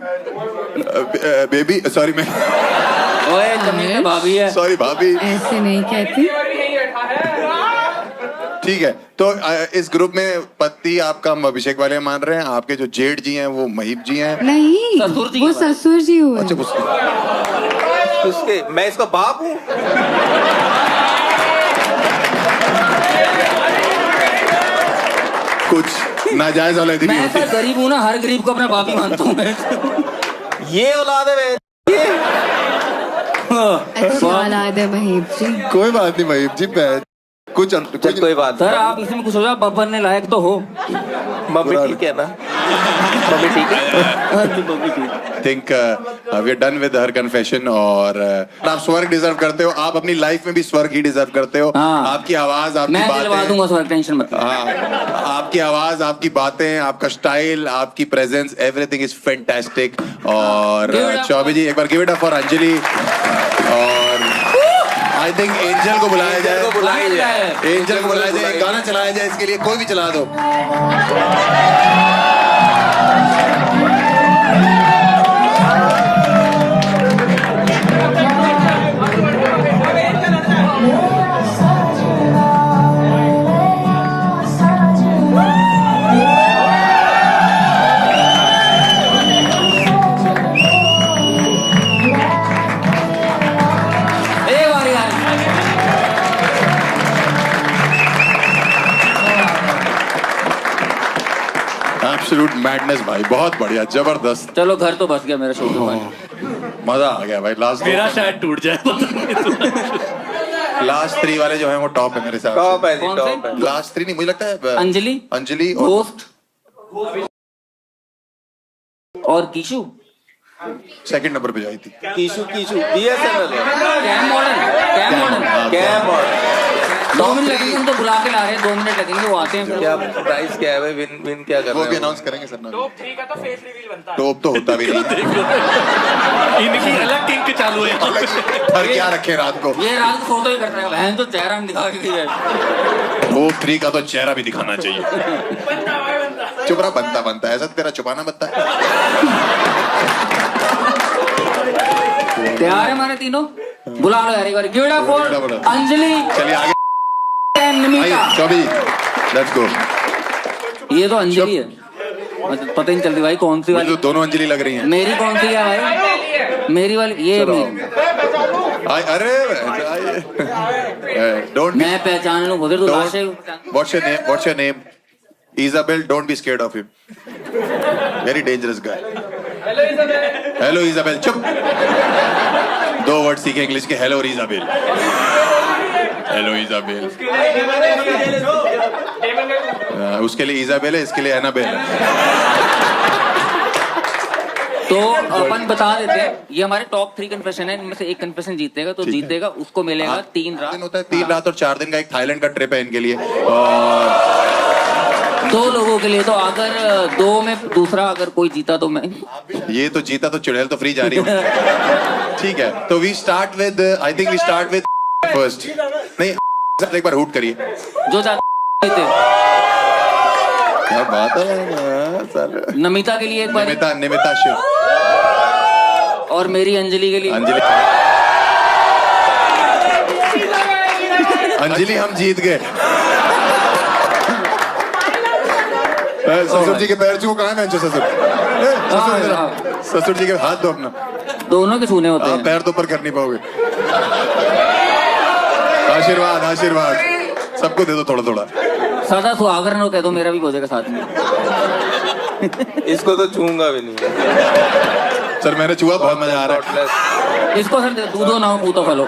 बेबी सॉरी, मैं ओए जमीन में भाभी है। सॉरी भाभी। ऐसे नहीं कहती। ठीक है, तो इस ग्रुप में पति आपका हम अभिषेक वाले मान रहे हैं, आपके जो जेठ जी हैं वो महीप जी हैं। नहीं, ससुर जी वो ससुर जी हुए। अच्छा, उसके मैं इसका बाप हूँ। कुछ नाजायज औलादी भी मैं होती ऐसा है। गरीब हूँ ना, हर गरीब को अपना बाप ही मानता हूँ मैं। ये औलाद है मैं। अच्छी औलाद है महीप जी। कोई बात नहीं महीप जी, कुछ कोई बात सर आप इसमें कुछ हो जाओ, बाप बनने लायक तो हो। मम्मी ठीक है ना? मम्मी ठीक है। Think we are done with her confession. और आप स्वर्ग डिजर्व करते हो, आप अपनी लाइफ में भी स्वर्ग ही डिजर्व करते हो। हाँ। आपकी आवाज, आपकी मैं दिलवा बातें, दूंगा सर, टेंशन मत। हाँ, आपकी आवाज, आपकी बातें, आपका स्टाइल, आपकी प्रेजेंस, एवरीथिंग इज फैंटास्टिक। और चौबे जी एक बार give it up for Anjali. और आई थिंक एंजल को बुलाया जाए, एंजल को बुलाया जाए, एक गाना चलाया जाए इसके लिए, कोई भी चला दो। एब्सोल्यूट मैडनेस भाई, बहुत बढ़िया, जबरदस्त। चलो घर तो बस गया मेरा शो के बाद। मजा आ गया भाई। मेरा शायद टूट जाए। लास्ट 3 वाले जो हैं वो टॉप है मेरे साथ। टॉप है जी, टॉप है। लास्ट 3 नहीं, मुझे लगता है अंजलि और होस्ट और कीशु सेकंड नंबर पे जाई थी। कीशु BSNL कैम मॉडर्न 2 मिनट लगेंगे, उनको बुला के ला रहे हैं। 2 मिनट लगेंगे, वो आते हैं फिर। क्या प्राइस क्या है भाई? विन क्या कर वो रहे भी हैं? अनाउंस करेंगे सर ना। टॉप 3 का तो फेस रिवील बनता है। टॉप तो होता भी नहीं। इनकी अलग किंक चालू है। पर क्या रखे रात को? ये रात को फोटो ही करता है, बहन तो चेहरा नहीं दिखा के है। टॉप 3 का तो चेहरा भी दिखाना चाहिए। चुप रहा, बनता ऐसा तेरा छुपाना बनता है। तैयार है हमारे तीनों? बुला लो यार एक बार। Give it up for Anjali. चलिए आगे नमिता। चौबी, लेट्स गो। ये तो अंजलि है, मतलब पता ही नहीं चलती भाई कौन सी वाली। तो दोनों अंजलि लग रही हैं। मेरी कौन सी है भाई? मेरी वाली ये मेरी। अरे डोंट, मैं पहचान लूं उधर तो लाशें। What's your name? Isabel, don't be scared of him. Very dangerous guy. Hello Isabel. चुप। 2 वर्ड सीखे इंग्लिश के। Hello Isabel. Hello Isabel. उसके लिए इजाबेल है, इसके लिए एनाबेल है। तो अपन बता देते हैं, ये हमारे टॉप 3 कन्फेशन है। इनमें से एक कन्फेशन जीतेगा तो जीतेगा, उसको मिलेगा 3 रात। होता है 3 रात और 4 दिन का एक थाईलैंड का ट्रिप है इनके लिए। और 2 लोगों के लिए। तो अगर 2 में दूसरा अगर कोई जीता तो मैं, ये तो जीता तो चुड़ैल तो फ्री जा रही है। ठीक है, तो we start with, I think we start with first. नहीं, एक बार हुट करिए जो जीते। क्या बात है सर। नमिता के लिए एक बार। निमिता शिव। और मेरी अंजलि के लिए। अंजलि हम जीत गए। ससुर जी के पैर छू कहाँ है ससुर? ससुर जी के हाथ दो अपना, दोनों के छूने होते हैं। पैर तो ऊपर कर नहीं पाओगे। आशीर्वाद आशीर्वाद सबको दे दो थोड़ा थोड़ा। सदा सुहागरात हो कह दो, मेरा भी हो जाएगा साथ में। इसको तो छूंगा भी नहीं। सर मैंने छुआ, बहुत मजा आ रहा है। इसको सर दूधो ना हो पूतो फलो।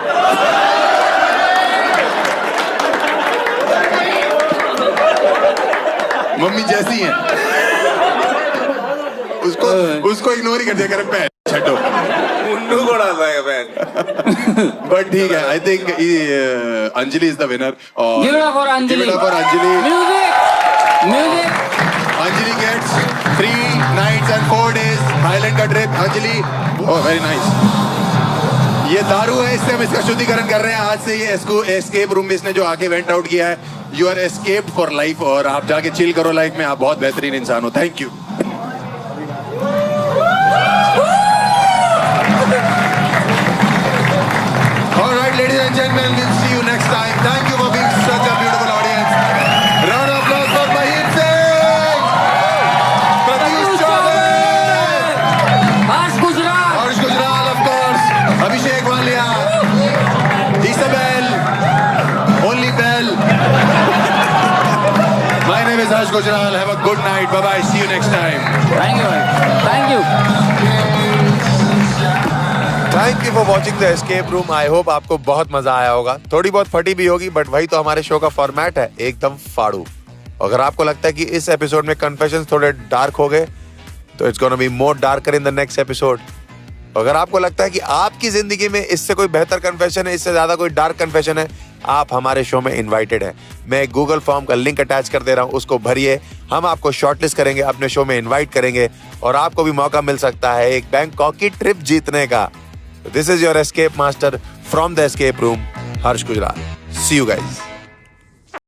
मम्मी जैसी हैं, उसको इग्नोर ही कर दिया करें, पैर छठो मुन्नू को डालता है पैर। बट ठीक है, I think Anjali is the winner. और Give it up for Anjali. Give it up for Anjali. Music. Anjali gets 3 nights and 4 days Thailand का trip. Anjali, oh very nice। ये दारू है, इससे हम इसका शुद्धिकरण कर रहे हैं। आज से ये एस्केप रूम में इसने जो आके वेंट आउट किया है, you are escaped for life, और आप जाके चिल करो लाइफ में, आप बहुत बेहतरीन इंसान हो। Thank you. Alright, ladies and gentlemen, we'll see you next time. Thank you for being such a beautiful audience. Round of applause for Mahir Singh, Pratyush Chaudhary, Harsh Gujral, of course, Abhishek Walia, Isabel, only Bell. My name is Harsh Gujral. Have a good night. Bye bye. See you next time. Thank you. Thank you. Thank you for watching the escape room. I hope आपको बहुत मजा आया होगा। थोड़ी बहुत फटी भी होगी, बट वही तो हमारे शो का फॉर्मेट है, एकदम फाड़ू। अगर आपको लगता है कि इस एपिसोड में कन्फेशंस थोड़े डार्क हो गए, तो it's gonna be more darker in the next episode. अगर आपको लगता है कि आपकी जिंदगी में इससे कोई बेहतर कन्फेशन है, इससे ज्यादा कोई डार्क कन्फेशन है, आप हमारे शो में इनवाइटेड हैं। मैं एक गूगल फॉर्म का लिंक अटैच कर दे रहा हूं, उसको भरिए। हम आपको शॉर्टलिस्ट करेंगे, अपने शो में इनवाइट करेंगे, और आपको भी मौका मिल सकता है एक बैंकॉक की ट्रिप जीतने का। This is your escape master from the escape room, Harsh Gujral. See you guys.